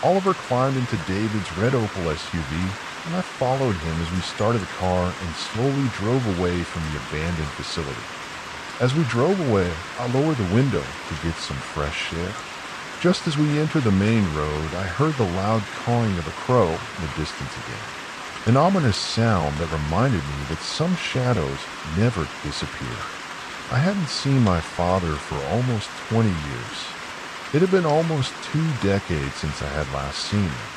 Oliver climbed into David's red Opel SUV, and I followed him as we started the car and slowly drove away from the abandoned facility. As we drove away, I lowered the window to get some fresh air. Just as we entered the main road, I heard the loud cawing of a crow in the distance again. An ominous sound that reminded me that some shadows never disappear. I hadn't seen my father for almost 20 years. It had been almost 2 decades since I had last seen him.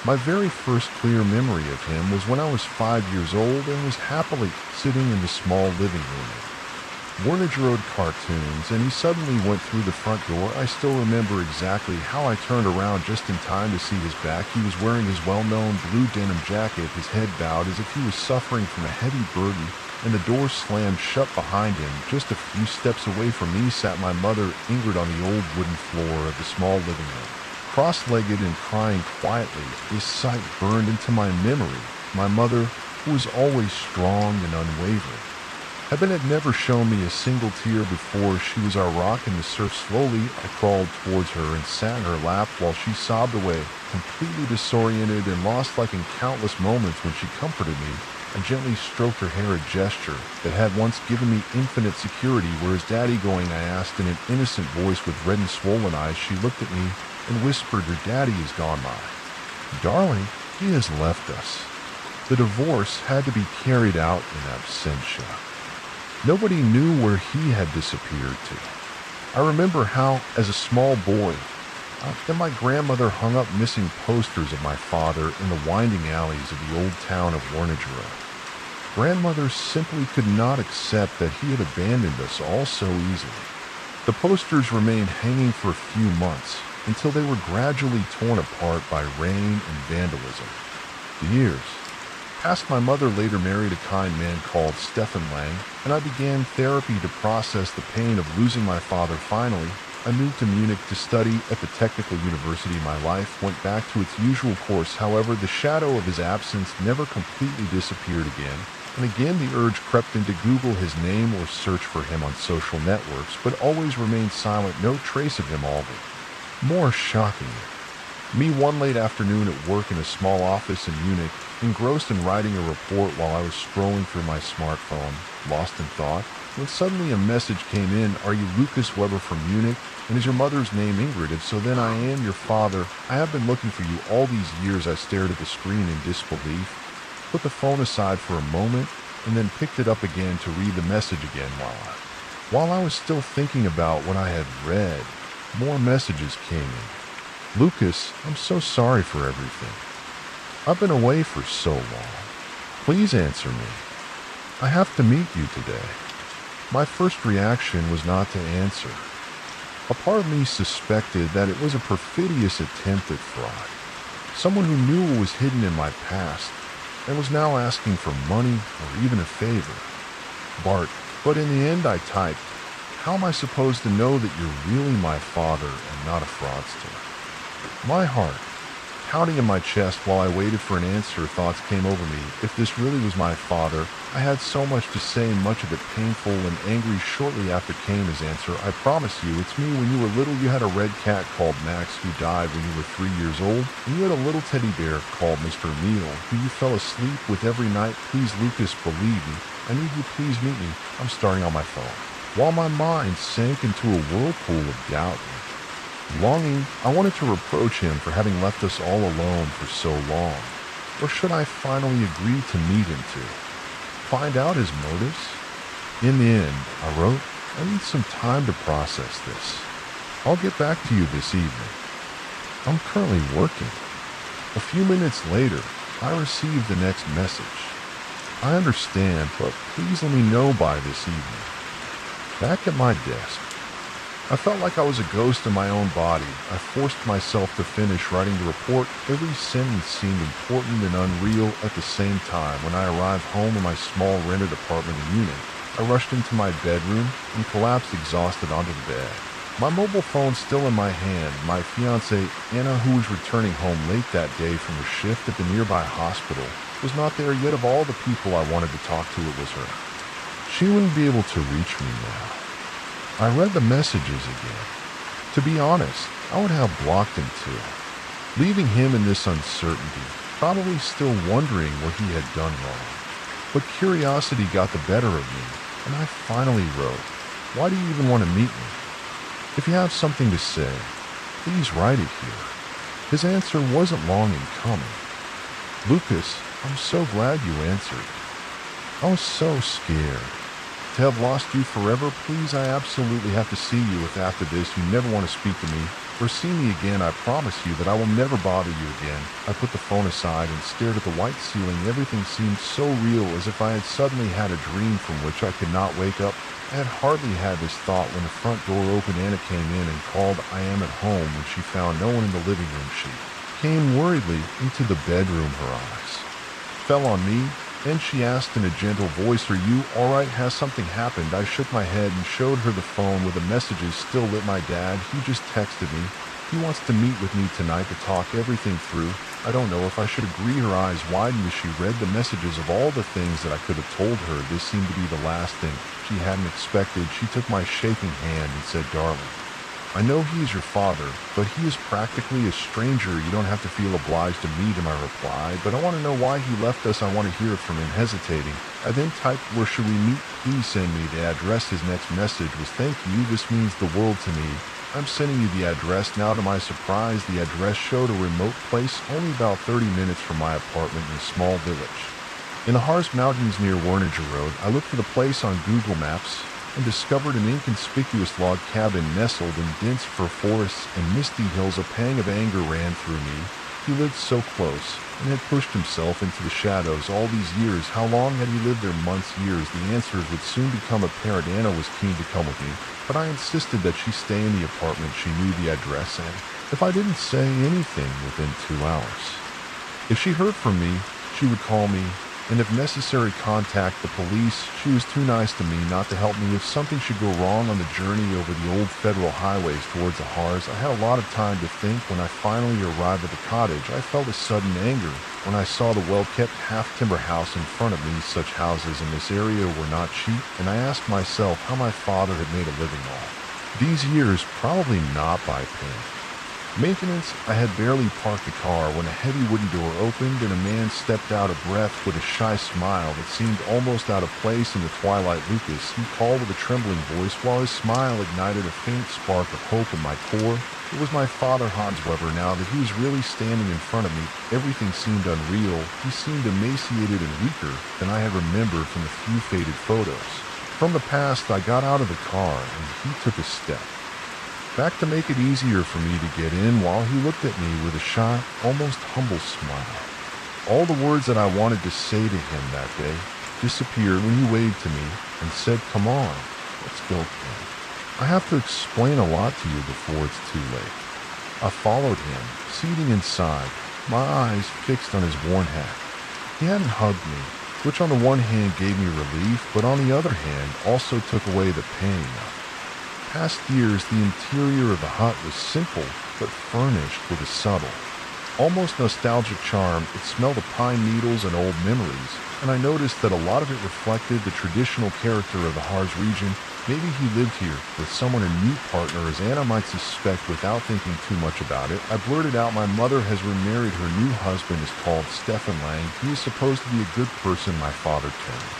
My very first clear memory of him was when I was 5 years old and was happily sitting in the small living room. Warner Road cartoons, and he suddenly went through the front door. I still remember exactly how I turned around just in time to see his back. He was wearing his well-known blue denim jacket, his head bowed as if he was suffering from a heavy burden, and the door slammed shut behind him. Just a few steps away from me sat my mother, Ingrid, on the old wooden floor of the small living room. Cross-legged and crying quietly, this sight burned into my memory. My mother, who was always strong and unwavering. Heaven had never shown me a single tear before. She was our rock in the surf. Slowly, I crawled towards her and sat in her lap while she sobbed away, completely disoriented and lost like in countless moments when she comforted me. I gently stroked her hair, a gesture that had once given me infinite security. "Where is Daddy going?" I asked in an innocent voice with red and swollen eyes. She looked at me and whispered, "Your daddy is gone, Ma. Darling, he has left us." The divorce had to be carried out in absentia. Nobody knew where he had disappeared to. I remember how, as a small boy, that my grandmother hung up missing posters of my father in the winding alleys of the old town of Warnagero. Grandmother simply could not accept that he had abandoned us all so easily. The posters remained hanging for a few months until they were gradually torn apart by rain and vandalism. The years passed. My mother later married a kind man called Stefan Lang, and I began therapy to process the pain of losing my father. Finally, I moved to Munich to study at the Technical University. My life went back to its usual course. However, the shadow of his absence never completely disappeared again, and again the urge crept in to Google his name or search for him on social networks, but always remained silent. No trace of him. All more shockingly, me one late afternoon at work in a small office in Munich, engrossed in writing a report while I was scrolling through my smartphone, lost in thought, when suddenly a message came in. "Are you Lucas Weber from Munich? And is your mother's name Ingrid? If so, then I am your father. I have been looking for you all these years." I stared at the screen in disbelief, put the phone aside for a moment, and then picked it up again to read the message again. While I was still thinking about what I had read, more messages came in. "Lucas, I'm so sorry for everything. I've been away for so long. Please answer me. I have to meet you today." My first reaction was not to answer. A part of me suspected that it was a perfidious attempt at fraud. Someone who knew what was hidden in my past and was now asking for money or even a favor. "Bart," but in the end I typed, "How am I supposed to know that you're really my father and not a fraudster?" My heart pounding in my chest while I waited for an answer. Thoughts came over me. If this really was my father, I had so much to say, much of it painful and angry. Shortly after came his answer. "I promise you, it's me. When you were little, you had a red cat called Max who died when you were 3 years old, and you had a little teddy bear called Mr. Emil who you fell asleep with every night. Please, Lucas, believe me. I need you. Please meet me." I'm starting on my phone, while my mind sank into a whirlpool of doubt. Longing, I wanted to reproach him for having left us all alone for so long. Or should I finally agree to meet him to find out his motives? In the end, I wrote, "I need some time to process this. I'll get back to you this evening." I'm currently working. A few minutes later, I received the next message. I understand, but please let me know by this evening. Back at my desk, I felt like I was a ghost in my own body. I forced myself to finish writing the report. Every sentence seemed important and unreal at the same time. When I arrived home in my small rented apartment unit, I rushed into my bedroom and collapsed exhausted onto the bed. My mobile phone still in my hand. My fiancée, Anna, who was returning home late that day from her shift at the nearby hospital, was not there yet. Of all the people I wanted to talk to, it was her. She wouldn't be able to reach me now. I read the messages again. To be honest, I would have blocked him too, leaving him in this uncertainty, probably still wondering what he had done wrong. But curiosity got the better of me, and I finally wrote, "Why do you even want to meet me? If you have something to say, please write it here." His answer wasn't long in coming. "Lucas, I'm so glad you answered. I was so scared. To have lost you forever, please, I absolutely have to see you. If after this you never want to speak to me or see me again, I promise you that I will never bother you again." I put the phone aside and stared at the white ceiling. Everything seemed so real, as if I had suddenly had a dream from which I could not wake up. I had hardly had this thought when the front door opened. Anna came in and called, "I am at home." When she found no one in the living room, she came worriedly into the bedroom. Her eyes fell on me, and she asked in a gentle voice, "Are you all right? Has something happened?" I shook my head and showed her the phone with the messages still lit. "My dad, he just texted me. He wants to meet with me tonight to talk everything through. I don't know if I should agree." Her eyes widened as she read the messages. Of all the things that I could have told her, this seemed to be the last thing she hadn't expected. She took my shaking hand and said, "Darling, I know he is your father, but he is practically a stranger. You don't have to feel obliged to meet him," I replied. "But I want to know why he left us. I want to hear it from him." Hesitating, I then typed, "Where should we meet? Please send me the address." His next message was, "Thank you. This means the world to me. I'm sending you the address now." To my surprise, the address showed a remote place only about 30 minutes from my apartment in a small village in the Harz Mountains near Werninger Road. I looked for the place on Google Maps and discovered an inconspicuous log cabin nestled in dense fir forests and misty hills. A pang of anger ran through me. He lived so close and had pushed himself into the shadows all these years. How long had he lived there? Months, years. The answers would soon become apparent. Anna was keen to come with me, but I insisted that she stay in the apartment. She knew the address, and if I didn't say anything within 2 hours, if she heard from me, she would call me, and if necessary, contact the police. She was too nice to me not to help me if something should go wrong on the journey over the old federal highways towards the Harz. I had a lot of time to think. When I finally arrived at the cottage, I felt a sudden anger when I saw the well-kept half-timber house in front of me. Such houses in this area were not cheap, and I asked myself how my father had made a living all these years. Probably not by pain. Maintenance. I had barely parked the car when a heavy wooden door opened and a man stepped out, a breath with a shy smile that seemed almost out of place in the twilight. "Lucas," he called with a trembling voice, while his smile ignited a faint spark of hope in my core. It was my father, Hans Weber. Now that he was really standing in front of me, everything seemed unreal. He seemed emaciated and weaker than I had remembered from the few faded photos from the past. I got out of the car and he took a step back to make it easier for me to get in, while he looked at me with a shy, almost humble smile. All the words that I wanted to say to him that day disappeared when he waved to me and said, "Come on, let's go, Ken. I have to explain a lot to you before it's too late." I followed him, seating inside, my eyes fixed on his worn hat. He hadn't hugged me, which on the one hand gave me relief, but on the other hand also took away the pain. Past years, the interior of the hut was simple but furnished with a subtle, almost nostalgic charm. It smelled of pine needles and old memories, and I noticed that a lot of it reflected the traditional character of the Harz region. Maybe he lived here with someone, a new partner, as Anna might suspect. Without thinking too much about it, I blurted out, "My mother has remarried. Her new husband is called Stefan Lang. He is supposed to be a good person." My father turned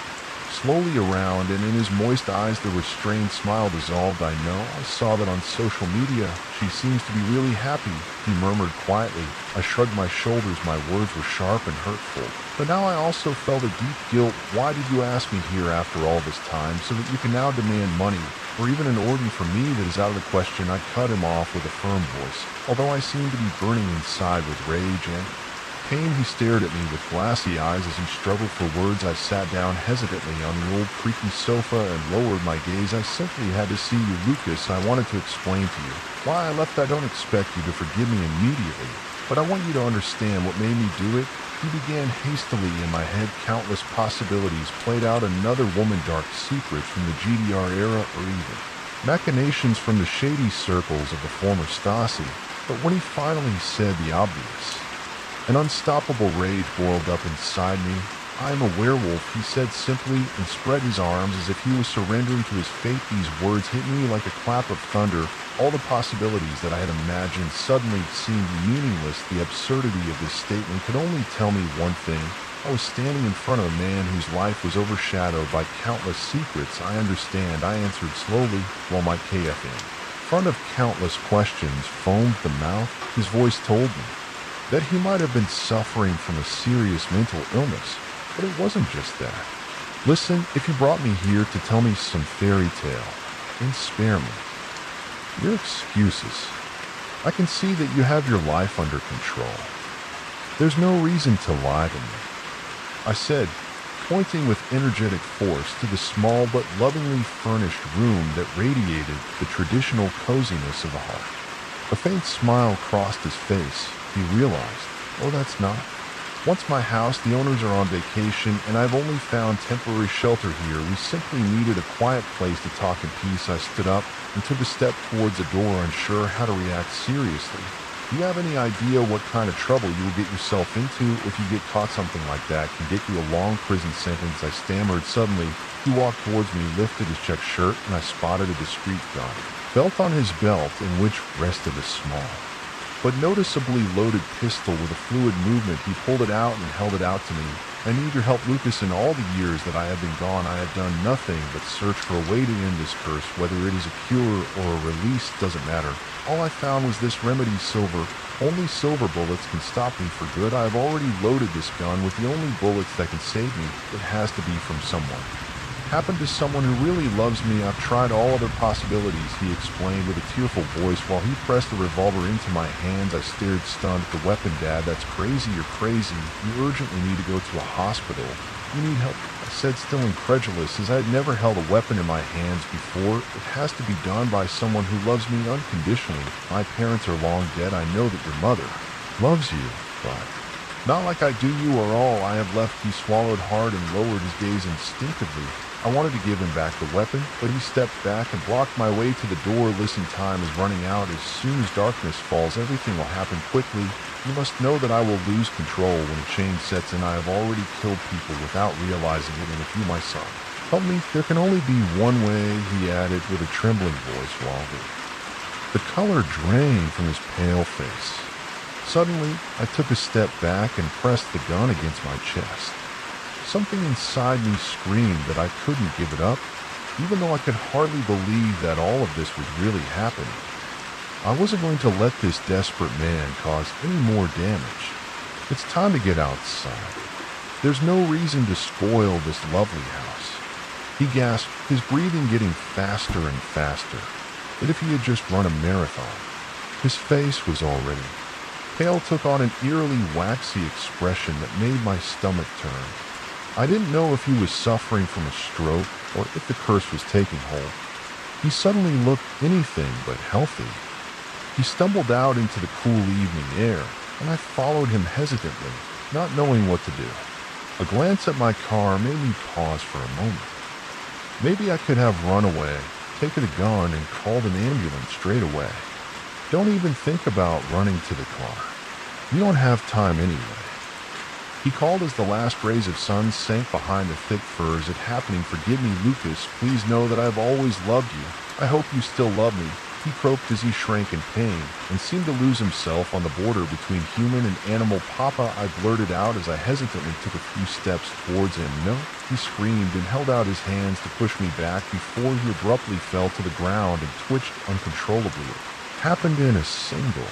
slowly around, and in his moist eyes the restrained smile dissolved. "I know. I saw that on social media. She seems to be really happy," he murmured quietly. I shrugged my shoulders. My words were sharp and hurtful, but now I also felt a deep guilt. "Why did you ask me here after all this time? So that you can now demand money or even an organ for me that is out of the question, I cut him off with a firm voice, although I seemed to be burning inside with rage and pain. He stared at me with glassy eyes as he struggled for words. I sat down hesitantly on the old creaky sofa and lowered my gaze. I simply had to see you, Lucas. I wanted to explain to you why I left. I don't expect you to forgive me immediately, but I want you to understand what made me do it. He began hastily. In my head, countless possibilities played out. Another woman, dark secrets from the GDR era, or even machinations from the shady circles of the former Stasi. But when he finally said the obvious, an unstoppable rage boiled up inside me. "I am a werewolf," he said simply, and spread his arms as if he was surrendering to his fate. These words hit me like a clap of thunder. All the possibilities that I had imagined suddenly seemed meaningless. The absurdity of this statement could only tell me one thing. I was standing in front of a man whose life was overshadowed by countless secrets. "I understand," I answered slowly, while my KFN, in front of countless questions, foamed the mouth. His voice told me that he might have been suffering from a serious mental illness, but it wasn't just that. "Listen, if you brought me here to tell me some fairy tale, then spare me your excuses. I can see that you have your life under control. There's no reason to lie to me," I said, pointing with energetic force to the small but lovingly furnished room that radiated the traditional coziness of a heart. A faint smile crossed his face. He realized, "Oh, that's not. Once my house, the owners are on vacation, and I've only found temporary shelter here. We simply needed a quiet place to talk in peace." I stood up and took a step towards the door, unsure how to react seriously. "Do you have any idea what kind of trouble you will get yourself into if you get caught? Something like that can get you a long prison sentence," I stammered. Suddenly, he walked towards me, lifted his checked shirt, and I spotted a discreet gun belt on his belt, in which rested a small but noticeably loaded pistol. With a fluid movement, he pulled it out and held it out to me. "I need your help, Lucas. In all the years that I have been gone, I have done nothing but search for a way to end this curse. Whether it is a cure or a release doesn't matter. All I found was this remedy, silver. Only silver bullets can stop me for good. I have already loaded this gun with the only bullets that can save me. It has to be from someone. Happened to someone who really loves me. I've tried all other possibilities," he explained with a tearful voice while he pressed the revolver into my hands. I stared stunned at the weapon. "Dad, that's crazy. You're crazy. You urgently need to go to a hospital. You need help," I said, still incredulous, as I had never held a weapon in my hands before. "It has to be done by someone who loves me unconditionally. My parents are long dead. I know that your mother loves you, but not like I do you or all I have left." He swallowed hard and lowered his gaze instinctively. I wanted to give him back the weapon, but he stepped back and blocked my way to the door. "Listen, time is running out. As soon as darkness falls, everything will happen quickly. You must know that I will lose control when a change sets in. I have already killed people without realizing it, and if you, my son, help me, there can only be one way," he added with a trembling voice while the color drained from his pale face. Suddenly, I took a step back and pressed the gun against my chest. Something inside me screamed that I couldn't give it up, even though I could hardly believe that all of this was really happening. I wasn't going to let this desperate man cause any more damage. "It's time to get outside. There's no reason to spoil this lovely house," he gasped, his breathing getting faster and faster, as if he had just run a marathon. His face was already pale, took on an eerily waxy expression that made my stomach turn. I didn't know if he was suffering from a stroke or if the curse was taking hold. He suddenly looked anything but healthy. He stumbled out into the cool evening air, and I followed him hesitantly, not knowing what to do. A glance at my car made me pause for a moment. Maybe I could have run away, taken a gun, and called an ambulance straight away. "Don't even think about running to the car. You don't have time anyway," he called as the last rays of sun sank behind the thick firs. "It happening. Forgive me, Lucas. Please know that I've always loved you. I hope you still love me," he croaked as he shrank in pain and seemed to lose himself on the border between human and animal. "Papa," I blurted out as I hesitantly took a few steps towards him. "No," he screamed and held out his hands to push me back before he abruptly fell to the ground and twitched uncontrollably. It happened in a single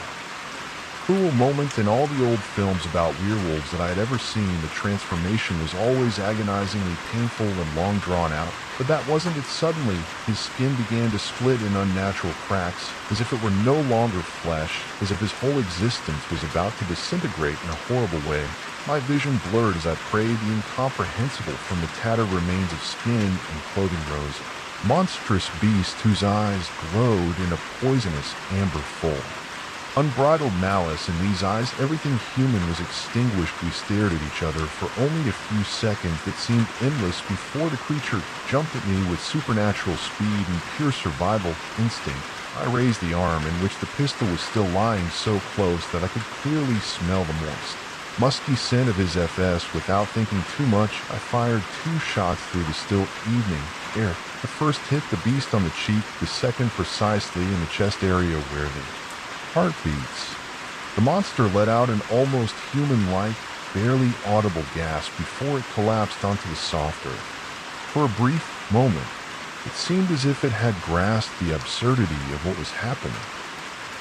cruel moment in all the old films about werewolves that I had ever seen. The transformation was always agonizingly painful and long drawn out, but that wasn't it. Suddenly, his skin began to split in unnatural cracks, as if it were no longer flesh, as if his whole existence was about to disintegrate in a horrible way. My vision blurred as I prayed the incomprehensible from the tattered remains of skin and clothing rose. Monstrous beast whose eyes glowed in a poisonous amber full. Unbridled malice in these eyes, everything human was extinguished. We stared at each other for only a few seconds that seemed endless before the creature jumped at me with supernatural speed and pure survival instinct. I raised the arm in which the pistol was still lying so close that I could clearly smell the moist, musky scent of his FS. Without thinking too much, I fired 2 shots through the still evening air. The first hit the beast on the cheek, the second precisely in the chest area where the heart beats. The monster let out an almost human-like, barely audible gasp before it collapsed onto the soft earth. For a brief moment, it seemed as if it had grasped the absurdity of what was happening.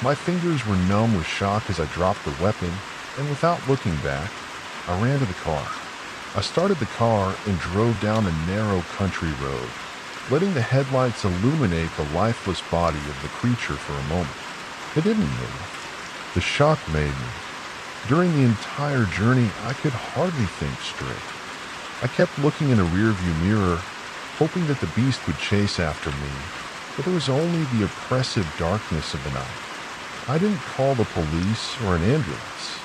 My fingers were numb with shock as I dropped the weapon, and without looking back, I ran to the car. I started the car and drove down a narrow country road, letting the headlights illuminate the lifeless body of the creature for a moment. It didn't move. The shock made me. During the entire journey, I could hardly think straight. I kept looking in a rearview mirror, hoping that the beast would chase after me, but there was only the oppressive darkness of the night. I didn't call the police or an ambulance.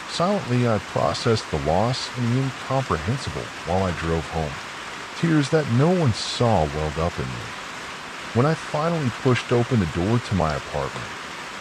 Silently, I processed the loss and the incomprehensible while I drove home. Tears that no one saw welled up in me. When I finally pushed open the door to my apartment,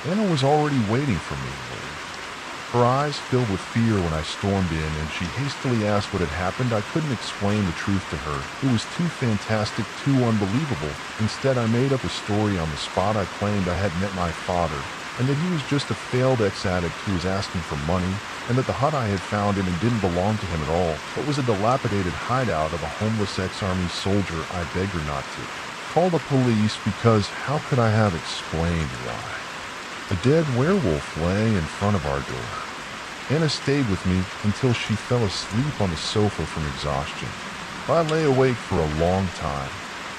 Anna was already waiting for me to leave. Her eyes filled with fear when I stormed in, and she hastily asked what had happened. I couldn't explain the truth to her. It was too fantastic, too unbelievable. Instead, I made up a story on the spot. I claimed I had met my father, and that he was just a failed ex-addict who was asking for money, and that the hut I had found him in didn't belong to him at all, but was a dilapidated hideout of a homeless ex-army soldier. I begged her not to call the police because how could I have explained why? A dead werewolf lay in front of our door. Anna stayed with me until she fell asleep on the sofa from exhaustion. I lay awake for a long time,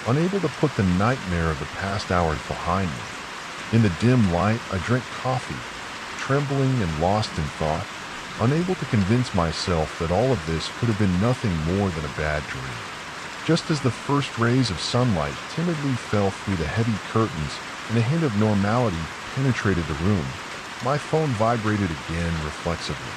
unable to put the nightmare of the past hours behind me. In the dim light, I drank coffee, trembling and lost in thought, unable to convince myself that all of this could have been nothing more than a bad dream. Just as the first rays of sunlight timidly fell through the heavy curtains and a hint of normality penetrated the room, my phone vibrated again reflexively.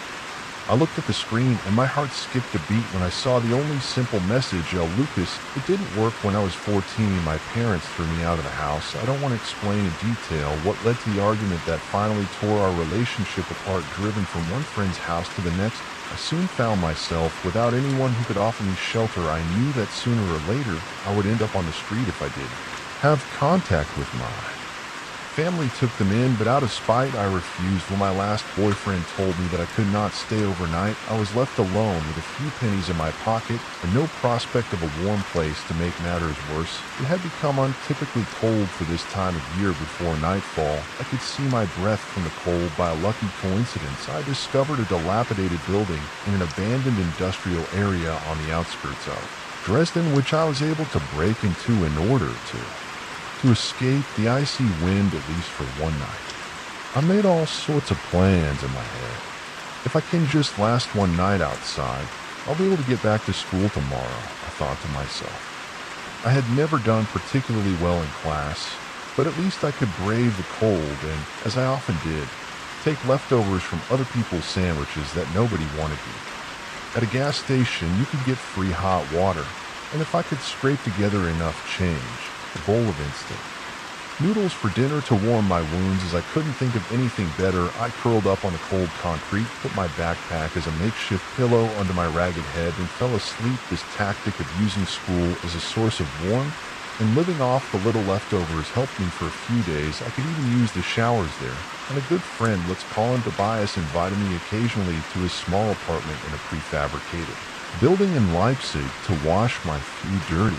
I looked at the screen and my heart skipped a beat when I saw the only simple message. Lucas, it didn't work when I was 14. My parents threw me out of the house. I don't want to explain in detail what led to the argument that finally tore our relationship apart. Driven from one friend's house to the next, I soon found myself without anyone who could offer me shelter. I knew that sooner or later I would end up on the street if I didn't have contact with mine. Family took them in, but out of spite, I refused. When my last boyfriend told me that I could not stay overnight, I was left alone with a few pennies in my pocket and no prospect of a warm place. To make matters worse, it had become untypically cold for this time of year. Before nightfall, I could see my breath from the cold. By a lucky coincidence, I discovered a dilapidated building in an abandoned industrial area on the outskirts of Dresden, which I was able to break into in order to escape the icy wind, at least for one night. I made all sorts of plans in my head. If I can just last one night outside, I'll be able to get back to school tomorrow, I thought to myself. I had never done particularly well in class, but at least I could brave the cold and, as I often did, take leftovers from other people's sandwiches that nobody wanted to eat. At a gas station, you could get free hot water, and if I could scrape together enough change, a bowl of instant noodles for dinner to warm my wounds. As I couldn't think of anything better, I curled up on the cold concrete, put my backpack as a makeshift pillow under my ragged head, and fell asleep. This tactic of using school as a source of warmth and living off the little leftovers helped me for a few days. I could even use the showers there, and a good friend, let's call him Tobias, invited me occasionally to his small apartment in a prefabricated building in Leipzig to wash my few dirty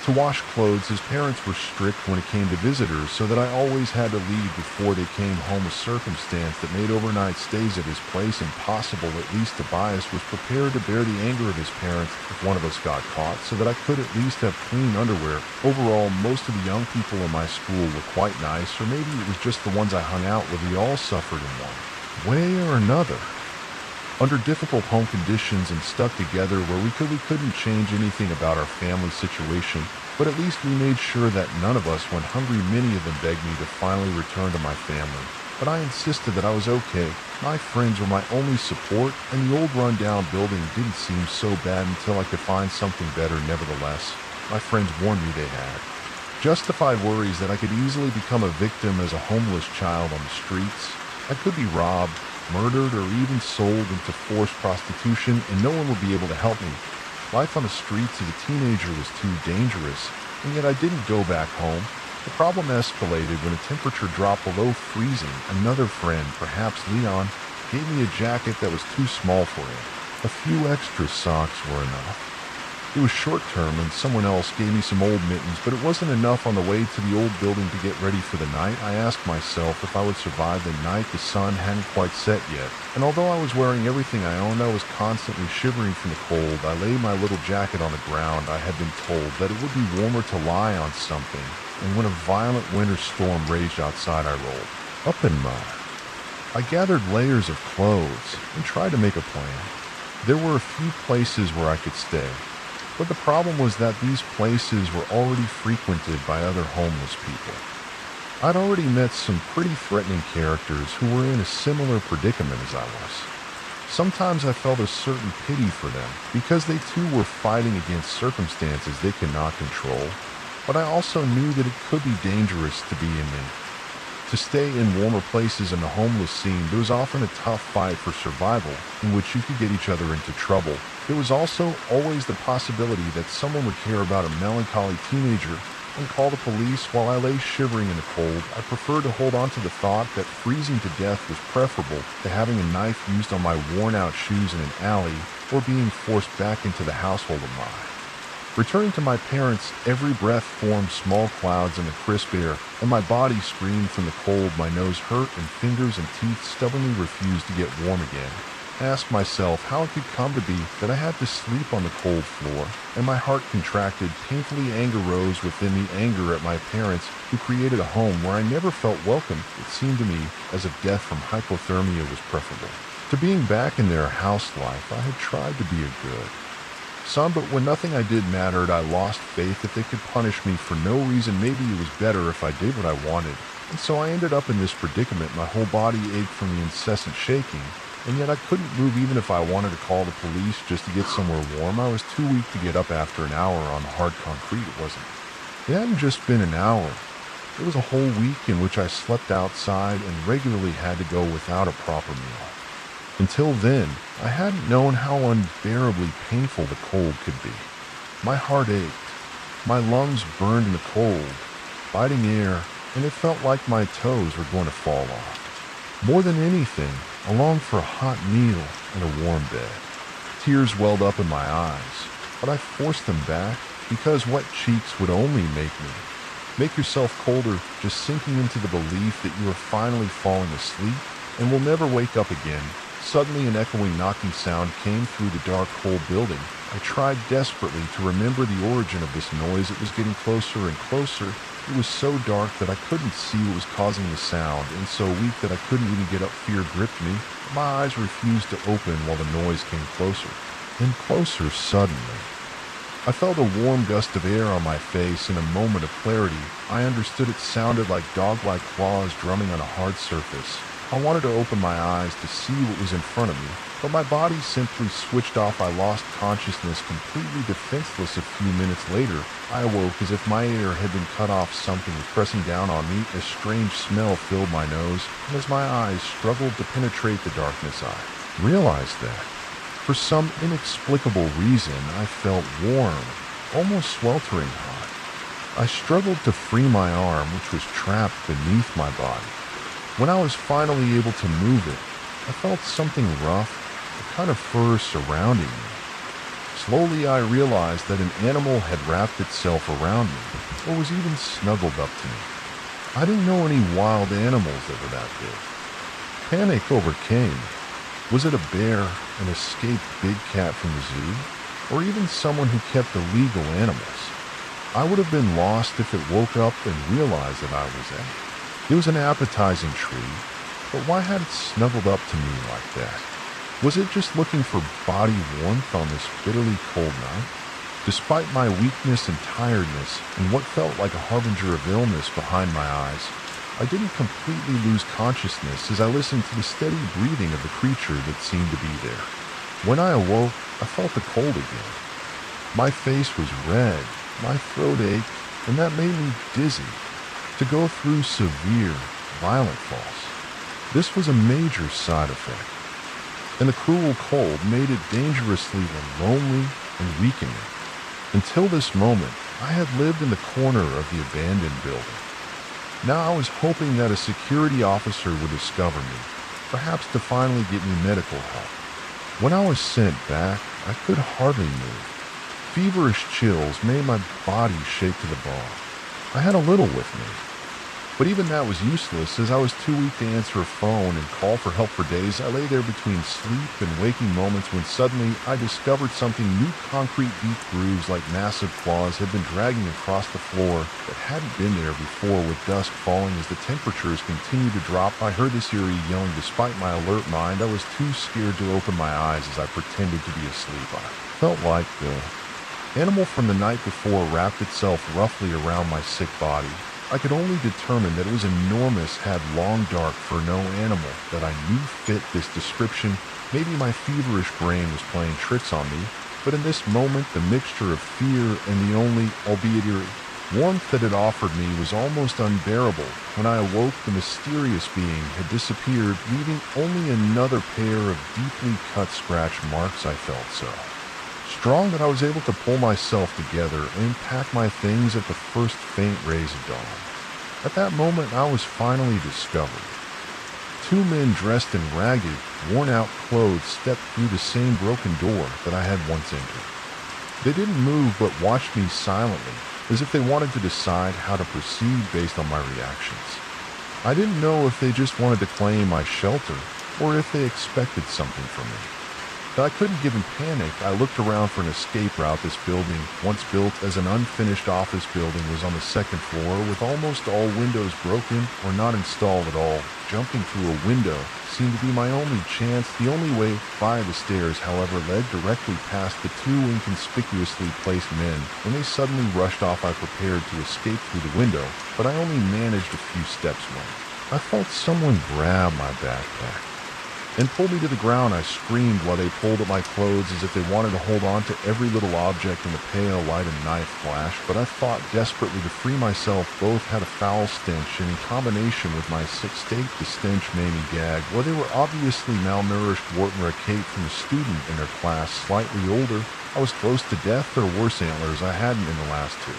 To wash clothes, his parents were strict when it came to visitors, so that I always had to leave before they came home. A circumstance that made overnight stays at his place impossible. At least Tobias was prepared to bear the anger of his parents if one of us got caught, so that I could at least have clean underwear. Overall, most of the young people in my school were quite nice, or maybe it was just the ones I hung out with. We all suffered in one way or another, under difficult home conditions, and stuck together where we couldn't change anything about our family situation, but at least we made sure that none of us went hungry. Many of them begged me to finally return to my family, but I insisted that I was okay. My friends were my only support, and the old rundown building didn't seem so bad until I could find something better. Nevertheless, my friends warned me they had justified worries that I could easily become a victim as a homeless child on the streets. I could be robbed, murdered, or even sold into forced prostitution, and no one would be able to help me. Life on the streets as a teenager was too dangerous, and yet I didn't go back home. The problem escalated when a temperature dropped below freezing. Another friend, perhaps Leon, gave me a jacket that was too small for him. A few extra socks were enough. It was short-term, and someone else gave me some old mittens, but it wasn't enough. On the way to the old building to get ready for the night, I asked myself if I would survive the night. The sun hadn't quite set yet, and although I was wearing everything I owned, I was constantly shivering from the cold. I laid my little jacket on the ground. I had been told that it would be warmer to lie on something, and when a violent winter storm raged outside, I rolled up in mud. I gathered layers of clothes and tried to make a plan. There were a few places where I could stay, but the problem was that these places were already frequented by other homeless people. I'd already met some pretty threatening characters who were in a similar predicament as I was. Sometimes I felt a certain pity for them, because they too were fighting against circumstances they could not control, but I also knew that it could be dangerous to be in them. To stay in warmer places in the homeless scene, there was often a tough fight for survival, in which you could get each other into trouble. There was also always the possibility that someone would care about a melancholy teenager and call the police. While I lay shivering in the cold, I preferred to hold on to the thought that freezing to death was preferable to having a knife used on my worn-out shoes in an alley, or being forced back into the household of mine. Returning to my parents, every breath formed small clouds in the crisp air, and my body screamed from the cold. My nose hurt, and fingers and teeth stubbornly refused to get warm again. I asked myself how it could come to be that I had to sleep on the cold floor, and my heart contracted. Painfully, anger rose within me, anger at my parents, who created a home where I never felt welcome. It seemed to me as if death from hypothermia was preferable to being back in their house life. I had tried to be a good son, but when nothing I did mattered, I lost faith that they could punish me for no reason. Maybe it was better if I did what I wanted, and so I ended up in this predicament. My whole body ached from the incessant shaking, and yet I couldn't move even if I wanted to call the police just to get somewhere warm. I was too weak to get up after an hour on the hard concrete. It hadn't just been an hour. It was a whole week in which I slept outside and regularly had to go without a proper meal. Until then, I hadn't known how unbearably painful the cold could be. My heart ached, my lungs burned in the cold, biting air, and it felt like my toes were going to fall off. More than anything, I longed for a hot meal and a warm bed. Tears welled up in my eyes, but I forced them back, because wet cheeks would only make yourself colder, just sinking into the belief that you are finally falling asleep and will never wake up again. Suddenly, an echoing knocking sound came through the dark, cold building. I tried desperately to remember the origin of this noise. It was getting closer and closer. It was so dark that I couldn't see what was causing the sound, and so weak that I couldn't even get up. Fear gripped me. My eyes refused to open while the noise came closer, then closer. Suddenly, I felt a warm gust of air on my face. In a moment of clarity, I understood. It sounded like dog-like claws drumming on a hard surface. I wanted to open my eyes to see what was in front of me, but my body simply switched off. I lost consciousness, completely defenseless. A few minutes later, I awoke as if my air had been cut off. Something was pressing down on me. A strange smell filled my nose, and as my eyes struggled to penetrate the darkness, I realized that, for some inexplicable reason, I felt warm, almost sweltering hot. I struggled to free my arm, which was trapped beneath my body. When I was finally able to move it, I felt something rough, a kind of fur surrounding me. Slowly I realized that an animal had wrapped itself around me, or was even snuggled up to me. I didn't know any wild animals that were that big. Panic overcame. Was it a bear, an escaped big cat from the zoo, or even someone who kept illegal animals? I would have been lost if it woke up and realized that I was there. It was an appetizing tree, but why had it snuggled up to me like that? Was it just looking for body warmth on this bitterly cold night? Despite my weakness and tiredness and what felt like a harbinger of illness behind my eyes, I didn't completely lose consciousness as I listened to the steady breathing of the creature that seemed to be there. When I awoke, I felt the cold again. My face was red, my throat ached, and that made me dizzy. To go through severe, violent falls. This was a major side effect, and the cruel cold made it dangerously lonely and weakening. Until this moment, I had lived in the corner of the abandoned building. Now I was hoping that a security officer would discover me, perhaps to finally get me medical help. When I was sent back, I could hardly move. Feverish chills made my body shake to the bone. I had a little with me, but even that was useless as I was too weak to answer a phone and call for help for days. I lay there between sleep and waking moments when suddenly I discovered something new. Concrete deep grooves like massive claws had been dragging across the floor that hadn't been there before. With dusk falling as the temperatures continued to drop, I heard this eerie yelling. Despite my alert mind, I was too scared to open my eyes as I pretended to be asleep. I felt like the animal from the night before wrapped itself roughly around my sick body. I could only determine that it was enormous, had long dark fur. No animal that I knew fit this description. Maybe my feverish brain was playing tricks on me, but in this moment the mixture of fear and the only, albeit eerie, warmth that it offered me was almost unbearable. When I awoke, the mysterious being had disappeared, leaving only another pair of deeply cut scratch marks. I felt so strong that I was able to pull myself together and pack my things at the first faint rays of dawn. At that moment, I was finally discovered. Two men dressed in ragged, worn-out clothes stepped through the same broken door that I had once entered. They didn't move but watched me silently, as if they wanted to decide how to proceed based on my reactions. I didn't know if they just wanted to claim my shelter or if they expected something from me. But I couldn't give in panic. I looked around for an escape route. This building, once built as an unfinished office building, was on the second floor with almost all windows broken or not installed at all. Jumping through a window seemed to be my only chance. The only way via the stairs, however, led directly past the two inconspicuously placed men. When they suddenly rushed off, I prepared to escape through the window, but I only managed a few steps when I felt someone grab my backpack and pulled me to the ground. I screamed while they pulled at my clothes as if they wanted to hold on to every little object in the pale light. A knife flashed, but I fought desperately to free myself. Both had a foul stench, and in combination with my sick state, the stench made me gag. While they were obviously malnourished, Wharton or a Kate from a student in their class, slightly older. I was close to death. Or worse antlers I hadn't in the last two.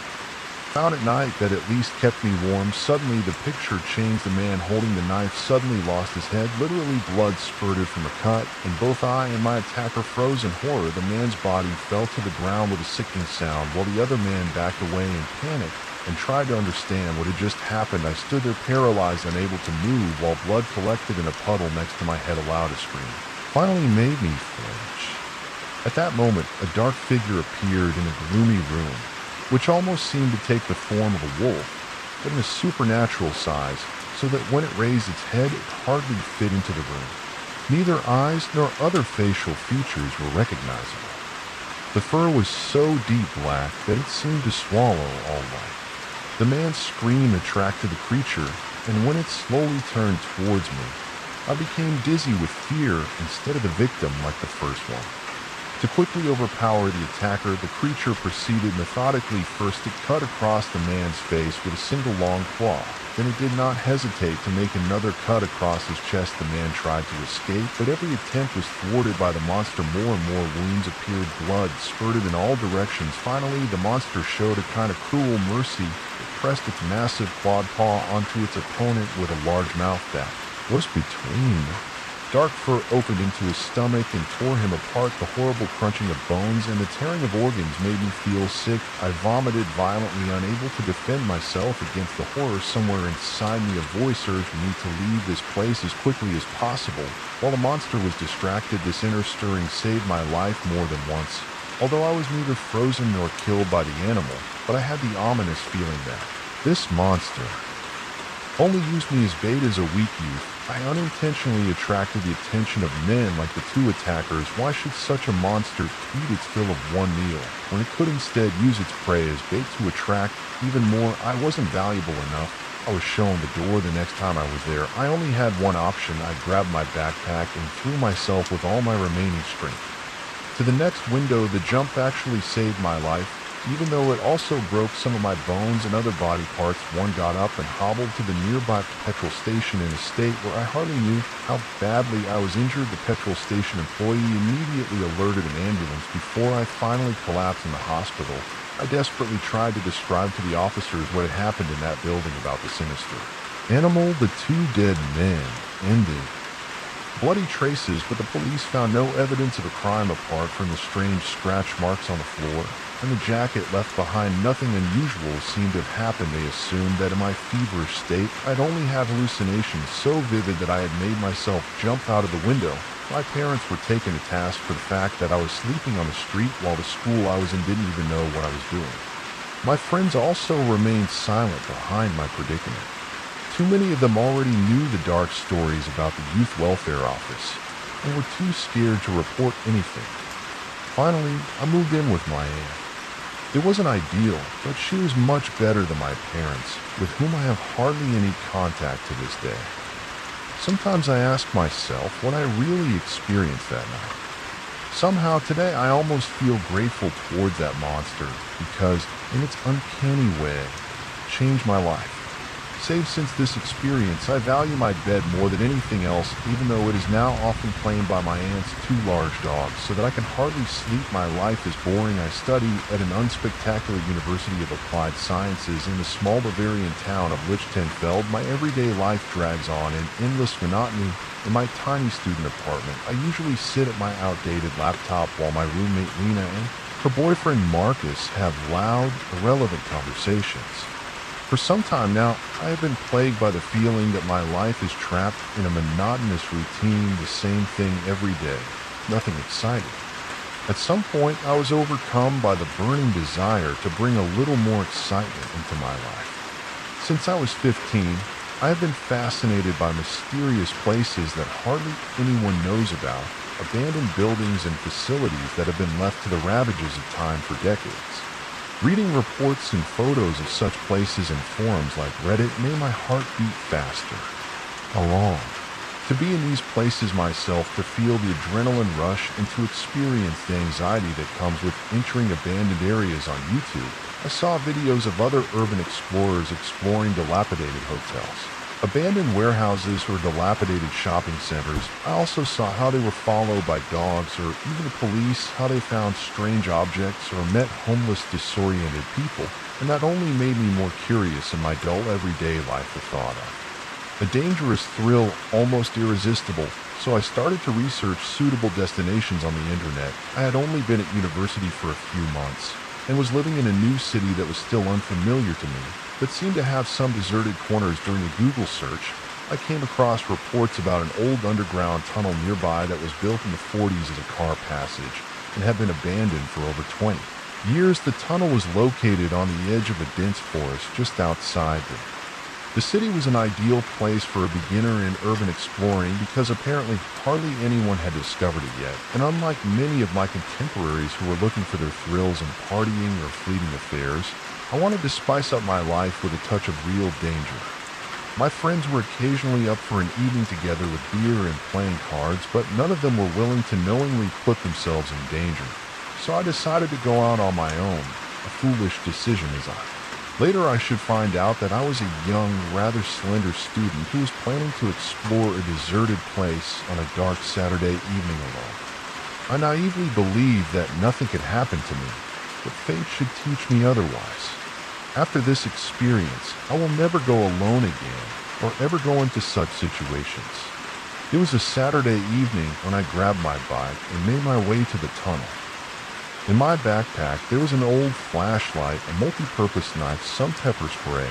Found at night that at least kept me warm. Suddenly the picture changed. The man holding the knife suddenly lost his head. Literally blood spurted from a cut, and both I and my attacker froze in horror. The man's body fell to the ground with a sickening sound, while the other man backed away in panic and tried to understand what had just happened. I stood there paralyzed, unable to move, while blood collected in a puddle next to my head. Allowed a scream finally made me flinch. At that moment, a dark figure appeared in a gloomy room, which almost seemed to take the form of a wolf, but in a supernatural size, so that when it raised its head, it hardly fit into the room. Neither eyes nor other facial features were recognizable. The fur was so deep black that it seemed to swallow all light. The man's scream attracted the creature, and when it slowly turned towards me, I became dizzy with fear instead of the victim like the first one. To quickly overpower the attacker, the creature proceeded methodically. First, it cut across the man's face with a single long claw. Then it did not hesitate to make another cut across his chest. The man tried to escape, but every attempt was thwarted by the monster. More and more wounds appeared. Blood spurted in all directions. Finally, the monster showed a kind of cruel mercy. It pressed its massive clawed paw onto its opponent with a large mouth that was between Dark fur opened into his stomach and tore him apart. The horrible crunching of bones and the tearing of organs made me feel sick. I vomited violently, unable to defend myself against the horror. Somewhere inside me, a voice urged me to leave this place as quickly as possible. While the monster was distracted, this inner stirring saved my life more than once. Although I was neither frozen nor killed by the animal, but I had the ominous feeling that this monster only used me as bait. As a weak youth, I unintentionally attracted the attention of men like the two attackers. Why should such a monster eat its fill of one meal, when it could instead use its prey as bait to attract even more? I wasn't valuable enough. I was shown the door the next time I was there. I only had one option. I grabbed my backpack and threw myself with all my remaining strength to the next window. The jump actually saved my life, even though it also broke some of my bones and other body parts. One got up and hobbled to the nearby petrol station in a state where I hardly knew how badly I was injured. The petrol station employee immediately alerted an ambulance. Before I finally collapsed in the hospital, I desperately tried to describe to the officers what had happened in that building about the sinister animal. The two dead men ended bloody traces, but the police found no evidence of a crime apart from the strange scratch marks on the floor and the jacket left behind. Nothing unusual seemed to have happened. They assumed that in my feverish state, I'd only had hallucinations so vivid that I had made myself jump out of the window. My parents were taken to task for the fact that I was sleeping on the street while the school I was in didn't even know what I was doing. My friends also remained silent behind my predicament. Too many of them already knew the dark stories about the youth welfare office and were too scared to report anything. Finally, I moved in with my aunt. It wasn't ideal, but she was much better than my parents, with whom I have hardly any contact to this day. Sometimes I ask myself what I really experienced that night. Somehow today I almost feel grateful towards that monster because, in its uncanny way, it changed my life. Save since this experience, I value my bed more than anything else, even though it is now often claimed by my aunt's two large dogs, so that I can hardly sleep. My life is boring. I study at an unspectacular University of Applied Sciences in the small Bavarian town of Lichtenfeld. My everyday life drags on in endless monotony. In my tiny student apartment, I usually sit at my outdated laptop while my roommate Lena and her boyfriend Marcus have loud, irrelevant conversations. For some time now, I have been plagued by the feeling that my life is trapped in a monotonous routine, the same thing every day, nothing exciting. At some point, I was overcome by the burning desire to bring a little more excitement into my life. Since I was 15, I have been fascinated by mysterious places that hardly anyone knows about, abandoned buildings and facilities that have been left to the ravages of time for decades. Reading reports and photos of such places in forums like Reddit made my heart beat faster. I long to be in these places myself, to feel the adrenaline rush and to experience the anxiety that comes with entering abandoned areas. On YouTube, I saw videos of other urban explorers exploring dilapidated hotels, abandoned warehouses, or dilapidated shopping centers. I also saw how they were followed by dogs or even the police, how they found strange objects or met homeless, disoriented people, and that only made me more curious in my dull everyday life. The thought of a dangerous thrill, almost irresistible, so I started to research suitable destinations on the internet. I had only been at university for a few months and was living in a new city that was still unfamiliar to me, but seemed to have some deserted corners. During a Google search, I came across reports about an old underground tunnel nearby that was built in the 40s as a car passage and had been abandoned for over 20 years. The tunnel was located on the edge of a dense forest just outside the city. Was an ideal place for a beginner in urban exploring because apparently hardly anyone had discovered it yet, and unlike many of my contemporaries who were looking for their thrills in partying or fleeting affairs, I wanted to spice up my life with a touch of real danger. My friends were occasionally up for an evening together with beer and playing cards, but none of them were willing to knowingly put themselves in danger. So I decided to go out on my own, a foolish decision as later I should find out that I was a young, rather slender student who was planning to explore a deserted place on a dark Saturday evening alone. I naively believed that nothing could happen to me, but fate should teach me otherwise. After this experience, I will never go alone again or ever go into such situations. It was a Saturday evening when I grabbed my bike and made my way to the tunnel. In my backpack, there was an old flashlight, a multi-purpose knife, some pepper spray.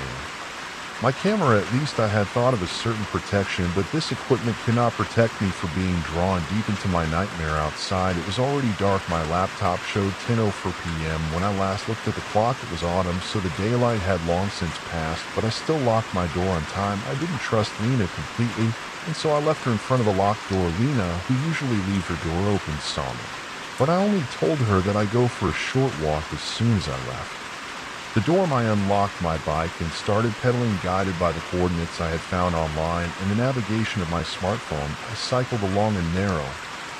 My camera, at least I had thought of a certain protection, but this equipment could not protect me from being drawn deep into my nightmare outside. It was already dark. My laptop showed 10:04 p.m. When I last looked at the clock, it was autumn, so the daylight had long since passed, but I still locked my door on time. I didn't trust Lena completely, and so I left her in front of the locked door. Lena, who usually leaves her door open, saw me, but I only told her that I'd go for a short walk as soon as I left. The door, I unlocked my bike and started pedaling, guided by the coordinates I had found online and the navigation of my smartphone. I cycled along a narrow,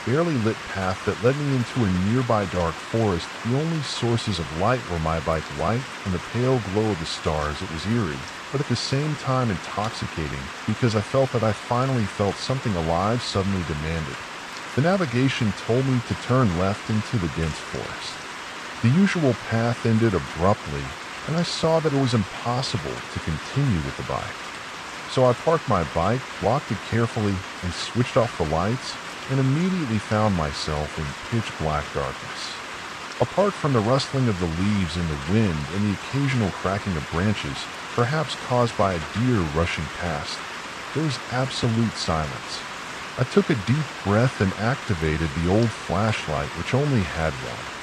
barely lit path that led me into a nearby dark forest. The only sources of light were my bike light and the pale glow of the stars. It was eerie, but at the same time intoxicating, because I felt that I finally felt something alive suddenly demanded. The navigation told me to turn left into the dense forest. The usual path ended abruptly, and I saw that it was impossible to continue with the bike. So I parked my bike, locked it carefully, and switched off the lights, and immediately found myself in pitch black darkness. Apart from the rustling of the leaves in the wind and the occasional cracking of branches, perhaps caused by a deer rushing past, there was absolute silence. I took a deep breath and activated the old flashlight, which only had one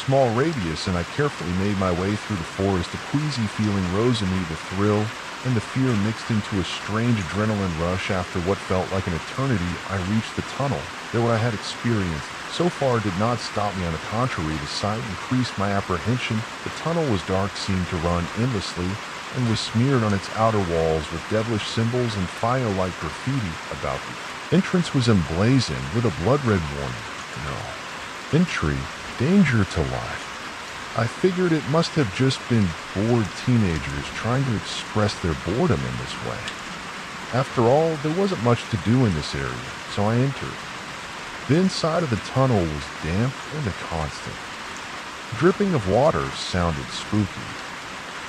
small radius, and I carefully made my way through the forest. A queasy feeling rose in me, the thrill and the fear mixed into a strange adrenaline rush. After what felt like an eternity, I reached the tunnel. That what I had experienced so far did not stop me. On the contrary, the sight increased my apprehension. The tunnel was dark, seemed to run endlessly, and was smeared on its outer walls with devilish symbols and fire-like graffiti about the entrance was emblazoned with a blood-red warning. No. Entry. Danger to life. I figured it must have just been bored teenagers trying to express their boredom in this way. After all, there wasn't much to do in this area, so I entered. The inside of the tunnel was damp and a constant. Dripping of water sounded spooky.